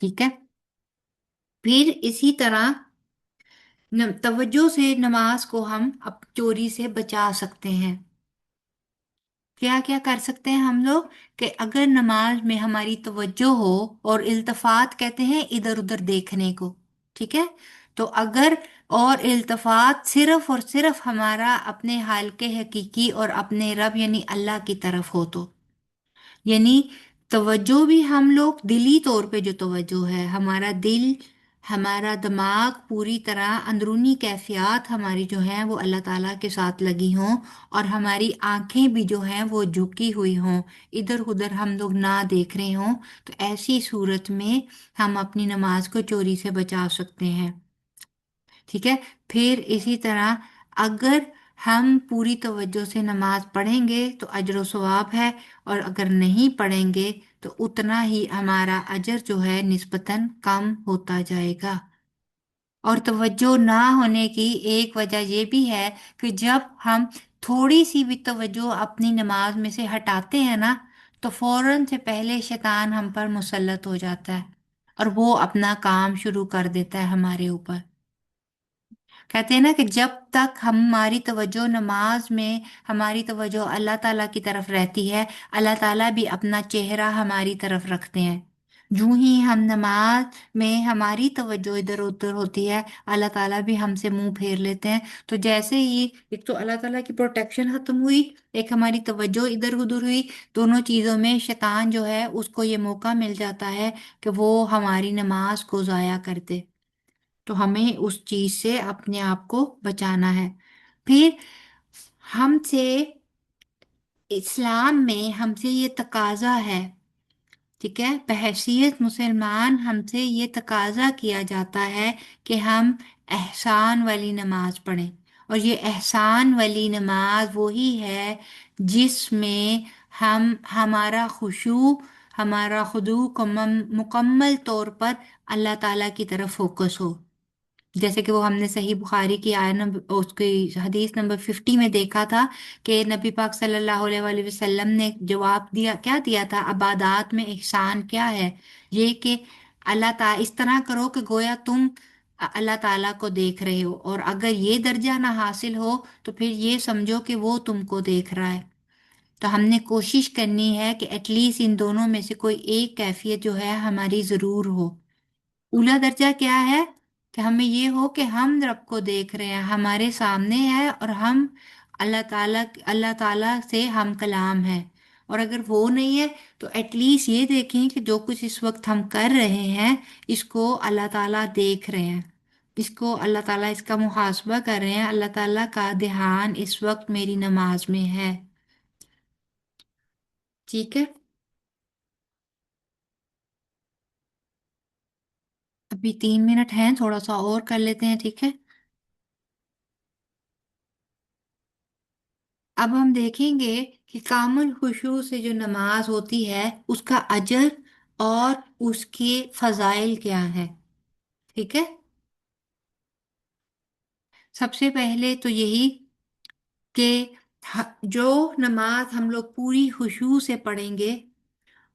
ठीक है। फिर इसी तरह तवज्जो से नमाज को हम अब चोरी से बचा सकते हैं। क्या क्या कर सकते हैं हम लोग कि अगर नमाज में हमारी तवज्जो हो, और इल्तफात कहते हैं इधर उधर देखने को, ठीक है, तो अगर और इल्तफात सिर्फ और सिर्फ हमारा अपने हाल के हकीकी और अपने रब यानी अल्लाह की तरफ हो, तो यानी तवज्जो भी हम लोग दिली तौर पे जो तवज्जो है, हमारा दिल हमारा दिमाग पूरी तरह अंदरूनी कैफियत हमारी जो है वो अल्लाह ताला के साथ लगी हों, और हमारी आंखें भी जो हैं वो झुकी हुई हों, इधर उधर हम लोग ना देख रहे हों, तो ऐसी सूरत में हम अपनी नमाज को चोरी से बचा सकते हैं। ठीक है। फिर इसी तरह अगर हम पूरी तवज्जो से नमाज पढ़ेंगे तो अजर व सवाब है, और अगर नहीं पढ़ेंगे तो उतना ही हमारा अजर जो है निस्बतन कम होता जाएगा। और तवज्जो ना होने की एक वजह ये भी है कि जब हम थोड़ी सी भी तवज्जो अपनी नमाज में से हटाते हैं ना, तो फौरन से पहले शैतान हम पर मुसल्लत हो जाता है और वो अपना काम शुरू कर देता है हमारे ऊपर। कहते हैं ना कि जब तक हमारी तवज्जो नमाज में हमारी तवज्जो अल्लाह ताला की तरफ रहती है, अल्लाह ताला भी अपना चेहरा हमारी तरफ रखते हैं। यूं ही हम नमाज में हमारी तवज्जो इधर उधर होती है, अल्लाह ताला भी हमसे मुंह फेर लेते हैं। तो जैसे ही एक तो अल्लाह ताला की प्रोटेक्शन खत्म हुई, एक हमारी तवज्जो इधर उधर हुई, दोनों चीजों में शैतान जो है उसको ये मौका मिल जाता है कि वो हमारी नमाज को जाया कर दे। तो हमें उस चीज से अपने आप को बचाना है। फिर हमसे इस्लाम में हमसे ये तकाजा है, ठीक है, बहैसियत मुसलमान हमसे ये तकाजा किया जाता है कि हम एहसान वाली नमाज पढ़ें। और ये एहसान वाली नमाज वही है जिसमें हम हमारा खुशू हमारा खुदू को मुकम्मल तौर पर अल्लाह ताला की तरफ फोकस हो। जैसे कि वो हमने सही बुखारी की आय नंबर उसकी हदीस नंबर 50 में देखा था कि नबी पाक सल्लल्लाहु अलैहि वसल्लम ने जवाब दिया, क्या दिया था, इबादत में एहसान क्या है, ये कि अल्लाह ताला इस तरह करो कि गोया तुम अल्लाह ताला को देख रहे हो, और अगर ये दर्जा ना हासिल हो तो फिर ये समझो कि वो तुमको देख रहा है। तो हमने कोशिश करनी है कि एटलीस्ट इन दोनों में से कोई एक कैफियत जो है हमारी जरूर हो। उला दर्जा क्या है कि हमें ये हो कि हम रब को देख रहे हैं, हमारे सामने है, और हम अल्लाह ताला से हम कलाम है। और अगर वो नहीं है तो एटलीस्ट ये देखें कि जो कुछ इस वक्त हम कर रहे हैं इसको अल्लाह ताला देख रहे हैं, इसको अल्लाह ताला इसका मुहासबा कर रहे हैं, अल्लाह ताला का ध्यान इस वक्त मेरी नमाज में है। ठीक है। अभी 3 मिनट हैं, थोड़ा सा और कर लेते हैं, ठीक है। अब हम देखेंगे कि कामुल खुशू से जो नमाज होती है उसका अजर और उसके फजाइल क्या है। ठीक है। सबसे पहले तो यही कि जो नमाज हम लोग पूरी खुशू से पढ़ेंगे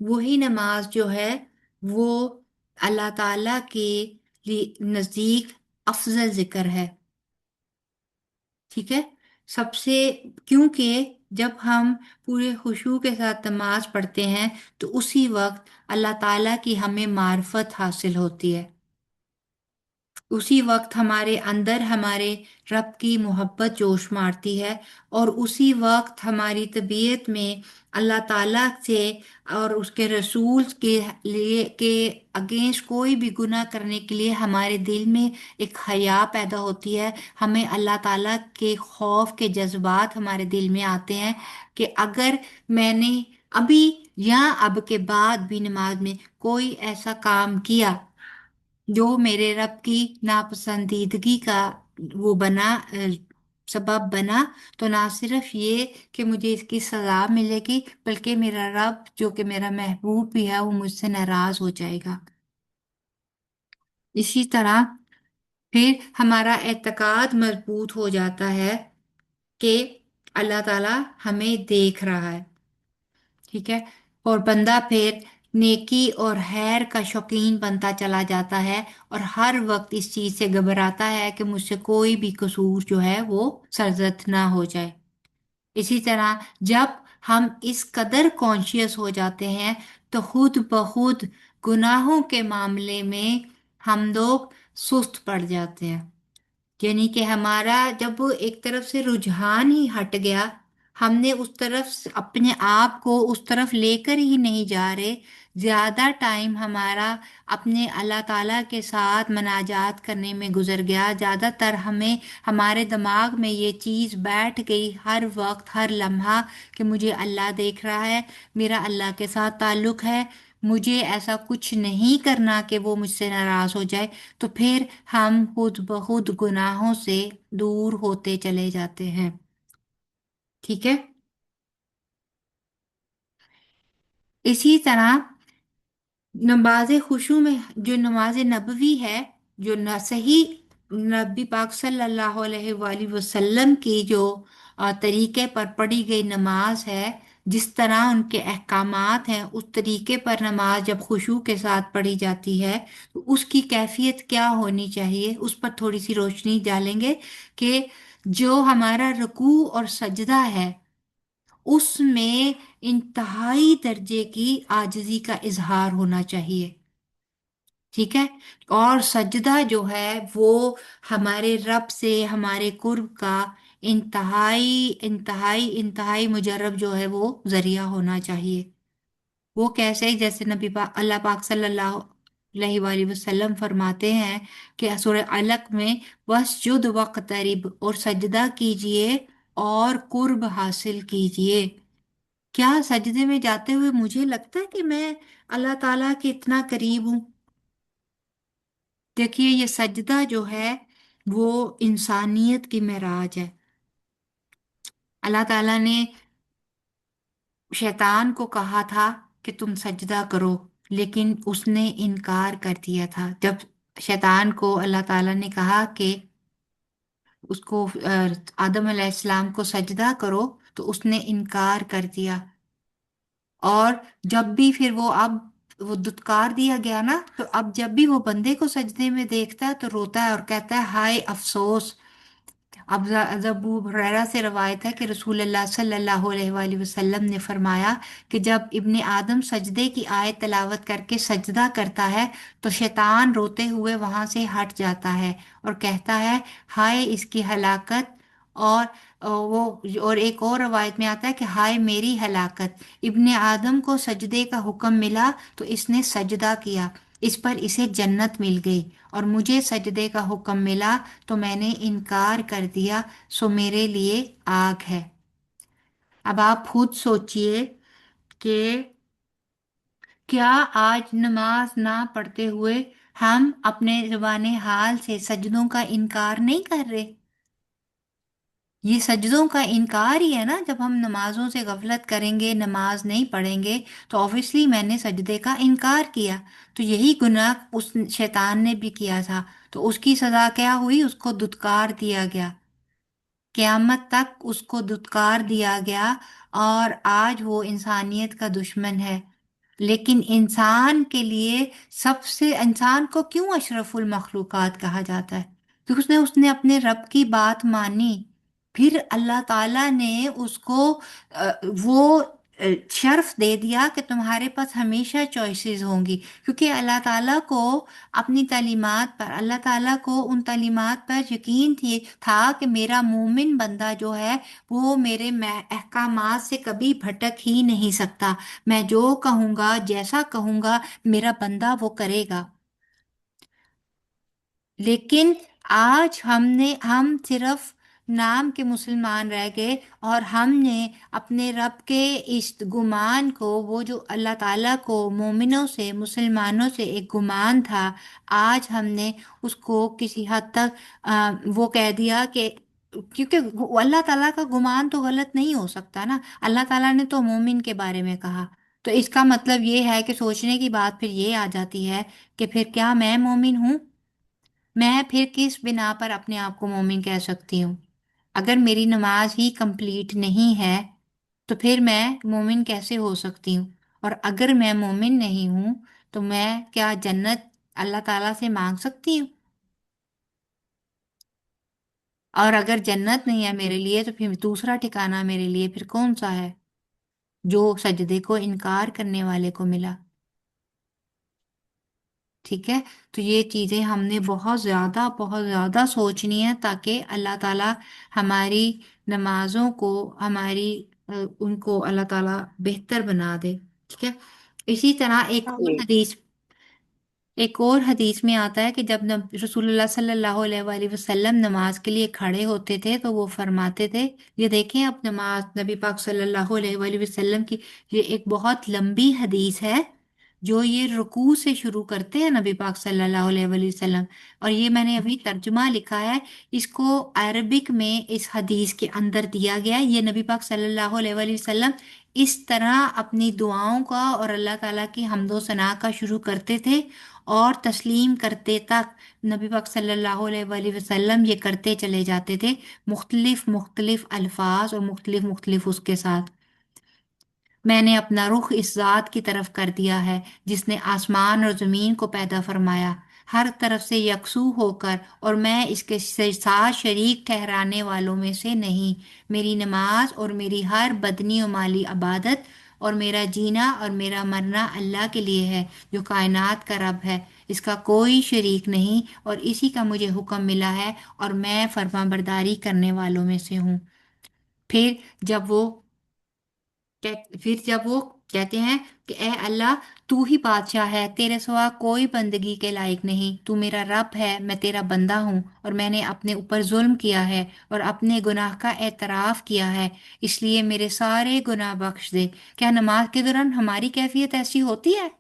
वही नमाज जो है वो अल्लाह ताला के नज़दीक अफजल जिक्र है। ठीक है। सबसे क्योंकि जब हम पूरे खुशू के साथ नमाज पढ़ते हैं तो उसी वक्त अल्लाह ताला की हमें मार्फत हासिल होती है। उसी वक्त हमारे अंदर हमारे रब की मोहब्बत जोश मारती है, और उसी वक्त हमारी तबीयत में अल्लाह ताला से और उसके रसूल के लिए के अगेंस्ट कोई भी गुनाह करने के लिए हमारे दिल में एक हया पैदा होती है। हमें अल्लाह ताला के खौफ के जज्बात हमारे दिल में आते हैं कि अगर मैंने अभी या अब के बाद भी नमाज में कोई ऐसा काम किया जो मेरे रब की नापसंदीदगी का वो बना सबब बना, तो ना सिर्फ ये कि मुझे इसकी सजा मिलेगी, बल्कि मेरा रब जो कि मेरा महबूब भी है वो मुझसे नाराज हो जाएगा। इसी तरह फिर हमारा एतकाद मजबूत हो जाता है कि अल्लाह ताला हमें देख रहा है। ठीक है। और बंदा फिर नेकी और खैर का शौकीन बनता चला जाता है, और हर वक्त इस चीज से घबराता है कि मुझसे कोई भी कसूर जो है वो सरजद ना हो जाए। इसी तरह जब हम इस कदर कॉन्शियस हो जाते हैं तो खुद ब खुद गुनाहों के मामले में हम लोग सुस्त पड़ जाते हैं। यानी कि हमारा जब वो एक तरफ से रुझान ही हट गया, हमने उस तरफ अपने आप को उस तरफ लेकर ही नहीं जा रहे, ज्यादा टाइम हमारा अपने अल्लाह ताला के साथ मनाजात करने में गुजर गया, ज्यादातर हमें हमारे दिमाग में ये चीज बैठ गई हर वक्त हर लम्हा कि मुझे अल्लाह देख रहा है, मेरा अल्लाह के साथ ताल्लुक है, मुझे ऐसा कुछ नहीं करना कि वो मुझसे नाराज हो जाए। तो फिर हम खुद ब खुद गुनाहों से दूर होते चले जाते हैं। ठीक है। इसी तरह नमाज खुशू में जो नमाज नबवी है, जो न सही नबी पाक सल्लल्लाहु अलैहि वसल्लम की जो तरीके पर पढ़ी गई नमाज है, जिस तरह उनके अहकामात हैं उस तरीके पर नमाज जब खुशू के साथ पढ़ी जाती है तो उसकी कैफियत क्या होनी चाहिए, उस पर थोड़ी सी रोशनी डालेंगे कि जो हमारा रुकू और सजदा है उसमें इंतहाई दर्जे की आजिज़ी का इजहार होना चाहिए। ठीक है। और सजदा जो है वो हमारे रब से हमारे कुर्ब का इंतहाई इंतहाई इंतहाई मुजर्रब जो है वो जरिया होना चाहिए। वो कैसे, जैसे अल्लाह पाक सल्लल्लाहु अलैहि वसल्लम फरमाते हैं कि सूरह अलक में वस्जुद वक़्तरिब, और सजदा कीजिए और कुर्ब हासिल कीजिए। क्या सजदे में जाते हुए मुझे लगता है कि मैं अल्लाह ताला के इतना करीब हूं? देखिए ये सजदा जो है वो इंसानियत की मेराज है। अल्लाह ताला ने शैतान को कहा था कि तुम सजदा करो, लेकिन उसने इनकार कर दिया था। जब शैतान को अल्लाह ताला ने कहा कि उसको आदम अलैहिस्सलाम को सजदा करो, तो उसने इनकार कर दिया। और जब भी फिर वो दुत्कार दिया गया ना, तो अब जब भी वो बंदे को सजदे में देखता है तो रोता है और कहता है हाय अफसोस। अब अबू हुरैरा से रवायत है कि रसूलुल्लाह सल्लल्लाहु अलैहि वसल्लम ने फरमाया कि जब इब्ने आदम सजदे की आयत तिलावत करके सजदा करता है तो शैतान रोते हुए वहां से हट जाता है और कहता है हाय इसकी हलाकत। और वो और एक और रवायत में आता है कि हाय मेरी हलाकत, इब्ने आदम को सजदे का हुक्म मिला तो इसने सजदा किया, इस पर इसे जन्नत मिल गई, और मुझे सजदे का हुक्म मिला तो मैंने इनकार कर दिया, सो मेरे लिए आग है। अब आप खुद सोचिए कि क्या आज नमाज ना पढ़ते हुए हम अपने ज़ुबाने हाल से सजदों का इनकार नहीं कर रहे? ये सजदों का इनकार ही है ना। जब हम नमाजों से गफलत करेंगे, नमाज नहीं पढ़ेंगे, तो ऑब्वियसली मैंने सजदे का इनकार किया। तो यही गुनाह उस शैतान ने भी किया था, तो उसकी सजा क्या हुई? उसको दुत्कार दिया गया, क़यामत तक उसको दुत्कार दिया गया, और आज वो इंसानियत का दुश्मन है। लेकिन इंसान के लिए सबसे, इंसान को क्यों अशरफुल मखलूकात कहा जाता है? क्योंकि उसने उसने अपने रब की बात मानी। फिर अल्लाह ताला ने उसको वो शर्फ दे दिया कि तुम्हारे पास हमेशा चॉइसेस होंगी, क्योंकि अल्लाह ताला को अपनी तालीमात पर, अल्लाह ताला को उन तालीमात पर यकीन था कि मेरा मोमिन बंदा जो है वो मेरे अहकामात से कभी भटक ही नहीं सकता। मैं जो कहूँगा, जैसा कहूँगा, मेरा बंदा वो करेगा। लेकिन आज हम सिर्फ नाम के मुसलमान रह गए, और हमने अपने रब के इस गुमान को, वो जो अल्लाह ताला को मोमिनों से, मुसलमानों से एक गुमान था, आज हमने उसको किसी हद तक वो कह दिया कि, क्योंकि अल्लाह ताला का गुमान तो गलत नहीं हो सकता ना। अल्लाह ताला ने तो मोमिन के बारे में कहा। तो इसका मतलब ये है कि सोचने की बात फिर ये आ जाती है कि फिर क्या मैं मोमिन हूँ? मैं फिर किस बिना पर अपने आप को मोमिन कह सकती हूँ? अगर मेरी नमाज ही कंप्लीट नहीं है तो फिर मैं मोमिन कैसे हो सकती हूँ? और अगर मैं मोमिन नहीं हूँ तो मैं क्या जन्नत अल्लाह ताला से मांग सकती हूँ? और अगर जन्नत नहीं है मेरे लिए तो फिर दूसरा ठिकाना मेरे लिए फिर कौन सा है, जो सजदे को इनकार करने वाले को मिला? ठीक है। तो ये चीज़ें हमने बहुत ज़्यादा सोचनी है, ताकि अल्लाह ताला हमारी नमाजों को, हमारी उनको अल्लाह ताला बेहतर बना दे। ठीक है। इसी तरह
जी
एक और हदीस में आता है कि जब रसूलुल्लाह सल्लल्लाहु अलैहि वसल्लम नमाज के लिए खड़े होते थे तो वो फरमाते थे, ये देखें अब नमाज नबी पाक सल्लल्लाहु अलैहि वसल्लम की, ये एक बहुत लंबी हदीस है, जो ये रुकू से शुरू करते हैं नबी पाक सल्लल्लाहु अलैहि वसल्लम। और ये मैंने अभी तर्जुमा लिखा है, इसको अरबिक में इस हदीस के अंदर दिया गया है। ये नबी पाक सल्लल्लाहु अलैहि वसल्लम इस तरह अपनी दुआओं का और अल्लाह ताला की हम्दो सना का शुरू करते थे, और तस्लीम करते तक नबी पाक सल्लल्लाहु अलैहि वसल्लम ये करते चले जाते थे, मुख्तलिफ मुख्तलिफ अल्फाज और मुख्तलिफ मुख्तलिफ उसके साथ। मैंने अपना रुख इस जात की तरफ कर दिया है जिसने आसमान और जमीन को पैदा फरमाया, हर तरफ से यकसू होकर, और मैं इसके साथ शरीक ठहराने वालों में से नहीं। मेरी नमाज और मेरी हर बदनी और माली इबादत, और मेरा जीना और मेरा मरना अल्लाह के लिए है, जो कायनात का रब है, इसका कोई शरीक नहीं, और इसी का मुझे हुक्म मिला है, और मैं फरमाबरदारी करने वालों में से हूँ। फिर जब वो फिर जब वो कहते हैं कि ए अल्लाह, तू ही बादशाह है, तेरे सिवा कोई बंदगी के लायक नहीं, तू मेरा रब है, मैं तेरा बंदा हूँ, और मैंने अपने ऊपर जुल्म किया है और अपने गुनाह का एतराफ किया है, इसलिए मेरे सारे गुनाह बख्श दे। क्या नमाज के दौरान हमारी कैफियत ऐसी होती है?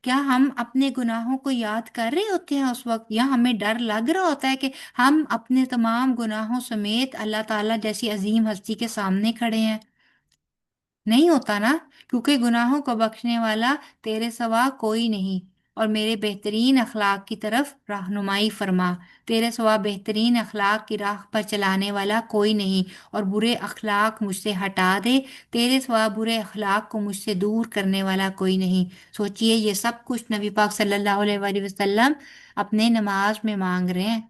क्या हम अपने गुनाहों को याद कर रहे होते हैं उस वक्त, या हमें डर लग रहा होता है कि हम अपने तमाम गुनाहों समेत अल्लाह ताला जैसी अजीम हस्ती के सामने खड़े हैं? नहीं होता ना, क्योंकि गुनाहों को बख्शने वाला तेरे सिवा कोई नहीं, और मेरे बेहतरीन अखलाक की तरफ रहनुमाई फरमा। तेरे सिवा बेहतरीन अखलाक की राह पर चलाने वाला कोई नहीं, और बुरे अखलाक मुझसे हटा दे। तेरे सिवा बुरे अखलाक को मुझसे दूर करने वाला कोई नहीं। सोचिए, ये सब कुछ नबी पाक सल्लल्लाहु अलैहि वसल्लम अपने नमाज में मांग रहे हैं,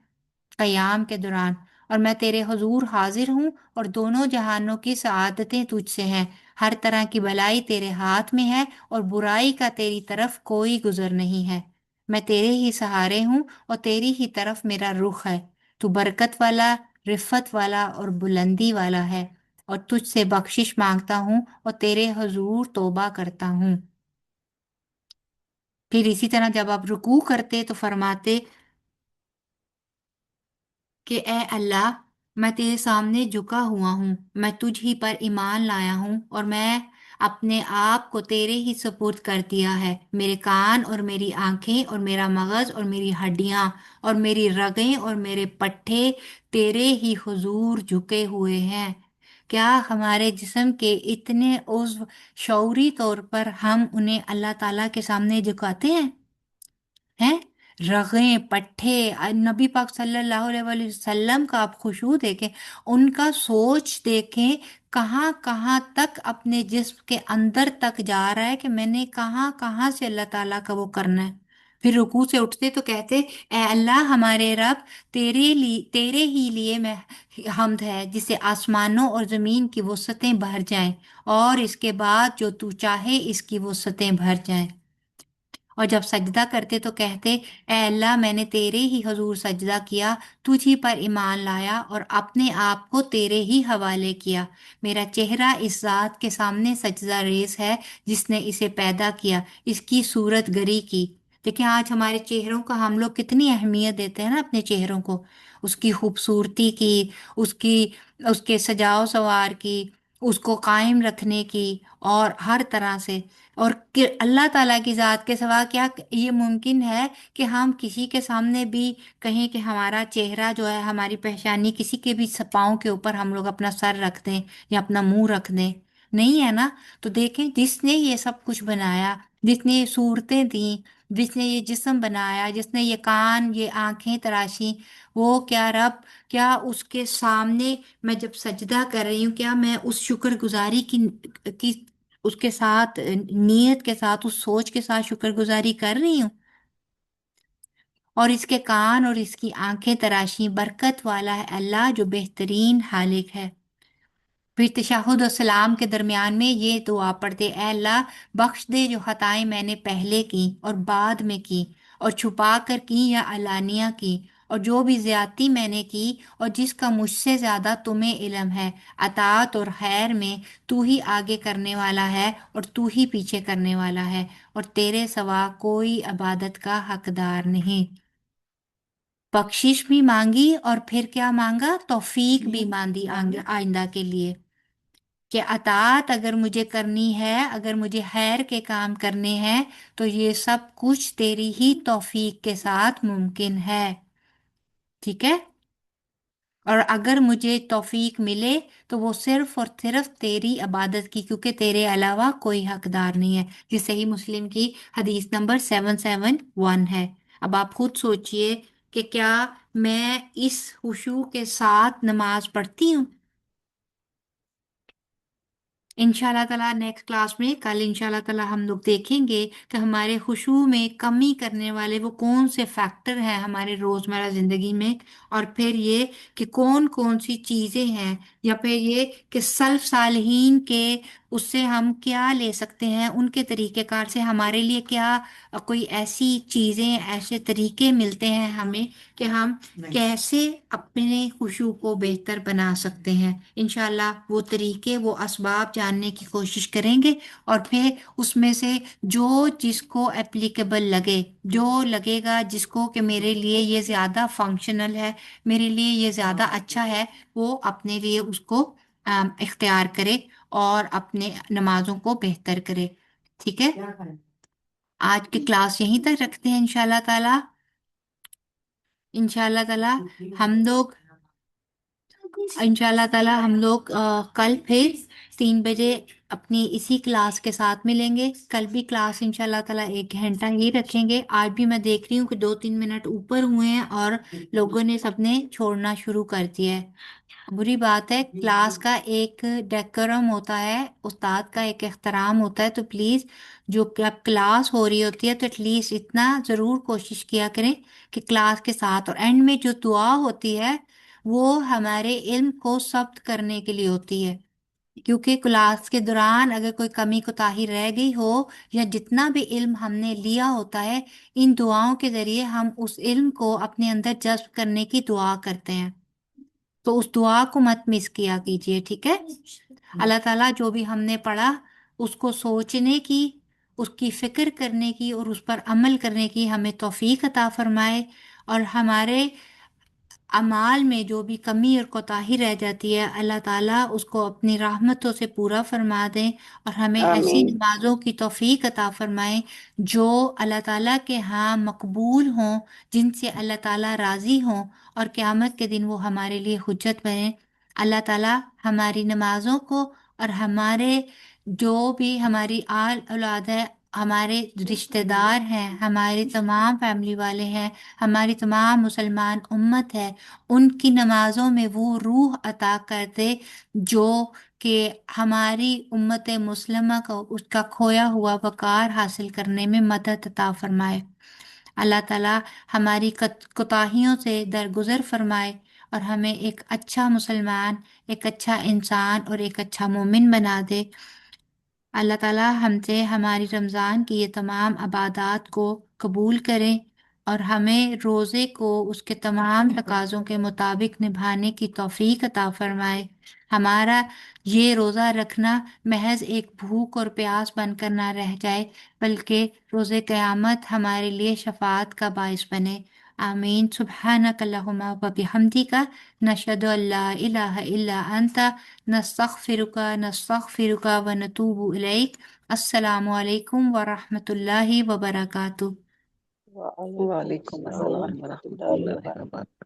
कयाम के दौरान। और मैं तेरे हुजूर हाजिर हूँ, और दोनों जहानों की सआदतें तुझसे हैं, हर तरह की भलाई तेरे हाथ में है, और बुराई का तेरी तरफ कोई गुजर नहीं है। मैं तेरे ही सहारे हूँ, और तेरी ही तरफ मेरा रुख है। तू बरकत वाला, रिफ़त वाला और बुलंदी वाला है, और तुझसे बख्शिश मांगता हूँ और तेरे हुजूर तौबा करता हूँ। फिर इसी तरह जब आप रुकू करते तो फरमाते कि ए अल्लाह, मैं तेरे सामने झुका हुआ हूँ, मैं तुझ ही पर ईमान लाया हूँ, और मैं अपने आप को तेरे ही सुपुर्द कर दिया है। मेरे कान और मेरी आंखें और मेरा मगज और मेरी हड्डियाँ और मेरी रगें और मेरे पट्टे तेरे ही हुजूर झुके हुए हैं। क्या हमारे जिस्म के इतने उज़्व शऊरी तौर पर हम उन्हें अल्लाह ताला के सामने झुकाते हैं? हैं? रगें, पट्टे, नबी पाक सल्लल्लाहु अलैहि वसल्लम का आप खुशू देखें, उनका सोच देखें, कहाँ कहाँ तक अपने जिस्म के अंदर तक जा रहा है कि मैंने कहाँ कहाँ से अल्लाह ताला का वो करना है। پھر رکوع سے اٹھتے تو کہتے اے اللہ ہمارے رب، تیرے ہی لیے میں حمد ہے جسے آسمانوں اور زمین کی وسعتیں بھر جائیں، اور اس کے بعد جو تو چاہے اس کی وسعتیں بھر جائیں۔ اور جب سجدہ کرتے تو کہتے اے اللہ میں نے تیرے ہی حضور سجدہ کیا، تجھی پر ایمان لایا اور اپنے آپ کو تیرے ہی حوالے کیا۔ میرا چہرہ اس ذات کے سامنے سجدہ ریز ہے جس نے اسے پیدا کیا، اس کی صورت گری کی۔ دیکھیں آج ہمارے چہروں کا ہم لوگ کتنی اہمیت دیتے ہیں نا اپنے چہروں کو، اس کی خوبصورتی کی، اس کی اس کے سجاؤ سوار کی، اس کو قائم رکھنے کی، اور ہر طرح سے۔ اور کہ اللہ تعالیٰ کی ذات کے سوا کیا یہ ممکن ہے کہ ہم کسی کے سامنے بھی کہیں کہ ہمارا چہرہ جو ہے، ہماری پہچانی کسی کے بھی پاؤں کے اوپر ہم لوگ اپنا سر رکھ دیں یا اپنا منہ رکھ دیں؟ نہیں ہے نا۔ تو دیکھیں جس نے یہ سب کچھ بنایا، جس نے یہ صورتیں دیں، جس نے یہ جسم بنایا، جس نے یہ کان یہ آنکھیں تراشی، وہ کیا رب، کیا اس کے سامنے میں جب سجدہ کر رہی ہوں، کیا میں اس شکر گزاری کی اس کے ساتھ نیت کے ساتھ، اس سوچ کے ساتھ شکر گزاری کر رہی ہوں؟ اور اس کے کان اور اس کی آنکھیں تراشی، برکت والا ہے اللہ جو بہترین خالق ہے۔ پھر تشہد و سلام کے درمیان میں یہ دعا پڑھتے اے اللہ بخش دے جو خطائیں میں نے پہلے کی اور بعد میں کی، اور چھپا کر کی یا علانیہ کی، اور جو بھی زیادتی میں نے کی، اور جس کا مجھ سے زیادہ تمہیں علم ہے۔ اطاعت اور خیر میں تو ہی آگے کرنے والا ہے اور تو ہی پیچھے کرنے والا ہے، اور تیرے سوا کوئی عبادت کا حقدار نہیں۔ بخشش بھی مانگی اور پھر کیا مانگا؟ توفیق بھی مانگی آئندہ کے لیے، کہ اطاعت اگر مجھے کرنی ہے، اگر مجھے خیر کے کام کرنے ہیں، تو یہ سب کچھ تیری ہی توفیق کے ساتھ ممکن ہے، ٹھیک ہے؟ اور اگر مجھے توفیق ملے تو وہ صرف اور صرف تیری عبادت کی، کیونکہ تیرے علاوہ کوئی حقدار نہیں ہے، جس صحیح مسلم کی حدیث نمبر 771 ہے۔ اب آپ خود سوچئے کہ کیا میں اس خشوع کے ساتھ نماز پڑھتی ہوں؟ انشاءاللہ تعالیٰ نیکسٹ کلاس میں کل انشاءاللہ تعالیٰ ہم لوگ دیکھیں گے کہ ہمارے خشوع میں کمی کرنے والے وہ کون سے فیکٹر ہیں ہمارے روزمرہ زندگی میں، اور پھر یہ کہ کون کون سی چیزیں ہیں، یا پھر یہ کہ سلف صالحین کے اس سے ہم کیا لے سکتے ہیں، ان کے طریقہ کار سے ہمارے لیے کیا کوئی ایسی چیزیں، ایسے طریقے ملتے ہیں ہمیں کہ ہم کیسے اپنے خشوع کو بہتر بنا سکتے ہیں۔ انشاءاللہ وہ طریقے، وہ اسباب جاننے کی کوشش کریں گے، اور پھر اس میں سے جو جس کو اپلیکیبل لگے، جو لگے گا جس کو کہ میرے لیے یہ زیادہ فنکشنل ہے، میرے لیے یہ زیادہ اچھا ہے، وہ اپنے لیے اس کو اختیار کرے اور اپنے نمازوں کو بہتر کرے، ٹھیک ہے؟ آج کی کلاس یہیں تک رکھتے ہیں انشاءاللہ تعالیٰ۔ انشاءاللہ تعالیٰ ہم لوگ انشاءاللہ تعالیٰ ہم لوگ کل پھر 3 بجے اپنی اسی کلاس کے ساتھ ملیں گے۔ کل بھی کلاس انشاءاللہ تعالیٰ 1 گھنٹہ ہی رکھیں گے۔ آج بھی میں دیکھ رہی ہوں کہ 2-3 منٹ اوپر ہوئے ہیں اور لوگوں نے سب نے چھوڑنا شروع کر دیا ہے۔ بری بات ہے، کلاس کا ایک ڈیکورم ہوتا ہے، استاد کا ایک احترام ہوتا ہے، تو پلیز جو کلاس ہو رہی ہوتی ہے تو ایٹ لیسٹ اتنا ضرور کوشش کیا کریں کہ کلاس کے ساتھ، اور اینڈ میں جو دعا ہوتی ہے وہ ہمارے علم کو ثبت کرنے کے لیے ہوتی ہے، کیونکہ کلاس کے دوران اگر کوئی کمی کوتاہی رہ گئی ہو، یا جتنا بھی علم ہم نے لیا ہوتا ہے، ان دعاؤں کے ذریعے ہم اس علم کو اپنے اندر جذب کرنے کی دعا کرتے ہیں، تو اس دعا کو مت مس کیا کیجیے، ٹھیک ہے؟ اللہ تعالیٰ جو بھی ہم نے پڑھا اس کو سوچنے کی، اس کی فکر کرنے کی اور اس پر عمل کرنے کی ہمیں توفیق عطا فرمائے، اور ہمارے اعمال میں جو بھی کمی اور کوتاہی رہ جاتی ہے اللہ تعالیٰ اس کو اپنی رحمتوں سے پورا فرما دیں، اور ہمیں ایسی
آمین
نمازوں کی توفیق عطا فرمائیں جو اللہ تعالیٰ کے ہاں مقبول ہوں، جن سے اللہ تعالیٰ راضی ہوں، اور قیامت کے دن وہ ہمارے لیے حجت بنیں۔ اللہ تعالیٰ ہماری نمازوں کو اور ہمارے جو بھی ہماری آل اولاد ہے، ہمارے رشتہ دار ہیں، ہمارے تمام فیملی والے ہیں، ہماری تمام مسلمان امت ہے، ان کی نمازوں میں وہ روح عطا کر دے جو کہ ہماری امت مسلمہ کو اس کا کھویا ہوا وقار حاصل کرنے میں مدد عطا فرمائے۔ اللہ تعالیٰ ہماری کوتاہیوں سے درگزر فرمائے اور ہمیں ایک اچھا مسلمان، ایک اچھا انسان اور ایک اچھا مومن بنا دے۔ اللہ تعالیٰ ہم سے ہماری رمضان کی یہ تمام عبادات کو قبول کریں اور ہمیں روزے کو اس کے تمام تقاضوں کے مطابق نبھانے کی توفیق عطا فرمائے۔ ہمارا یہ روزہ رکھنا محض ایک بھوک اور پیاس بن کر نہ رہ جائے، بلکہ روز قیامت ہمارے لیے شفاعت کا باعث بنے۔ آمین۔ سبحانک اللہم و بحمدک، نشہد ان لا الہ الا انت، نستغفرک و نتوب الیک۔ السلام علیکم ورحمۃ اللہ وبرکاتہ۔
وعلیکم
وعلیکم
السلام
السلام
ورحمۃ
ورحمۃ
اللہ
اللہ
وبرکاتہ۔
وبرکاتہ۔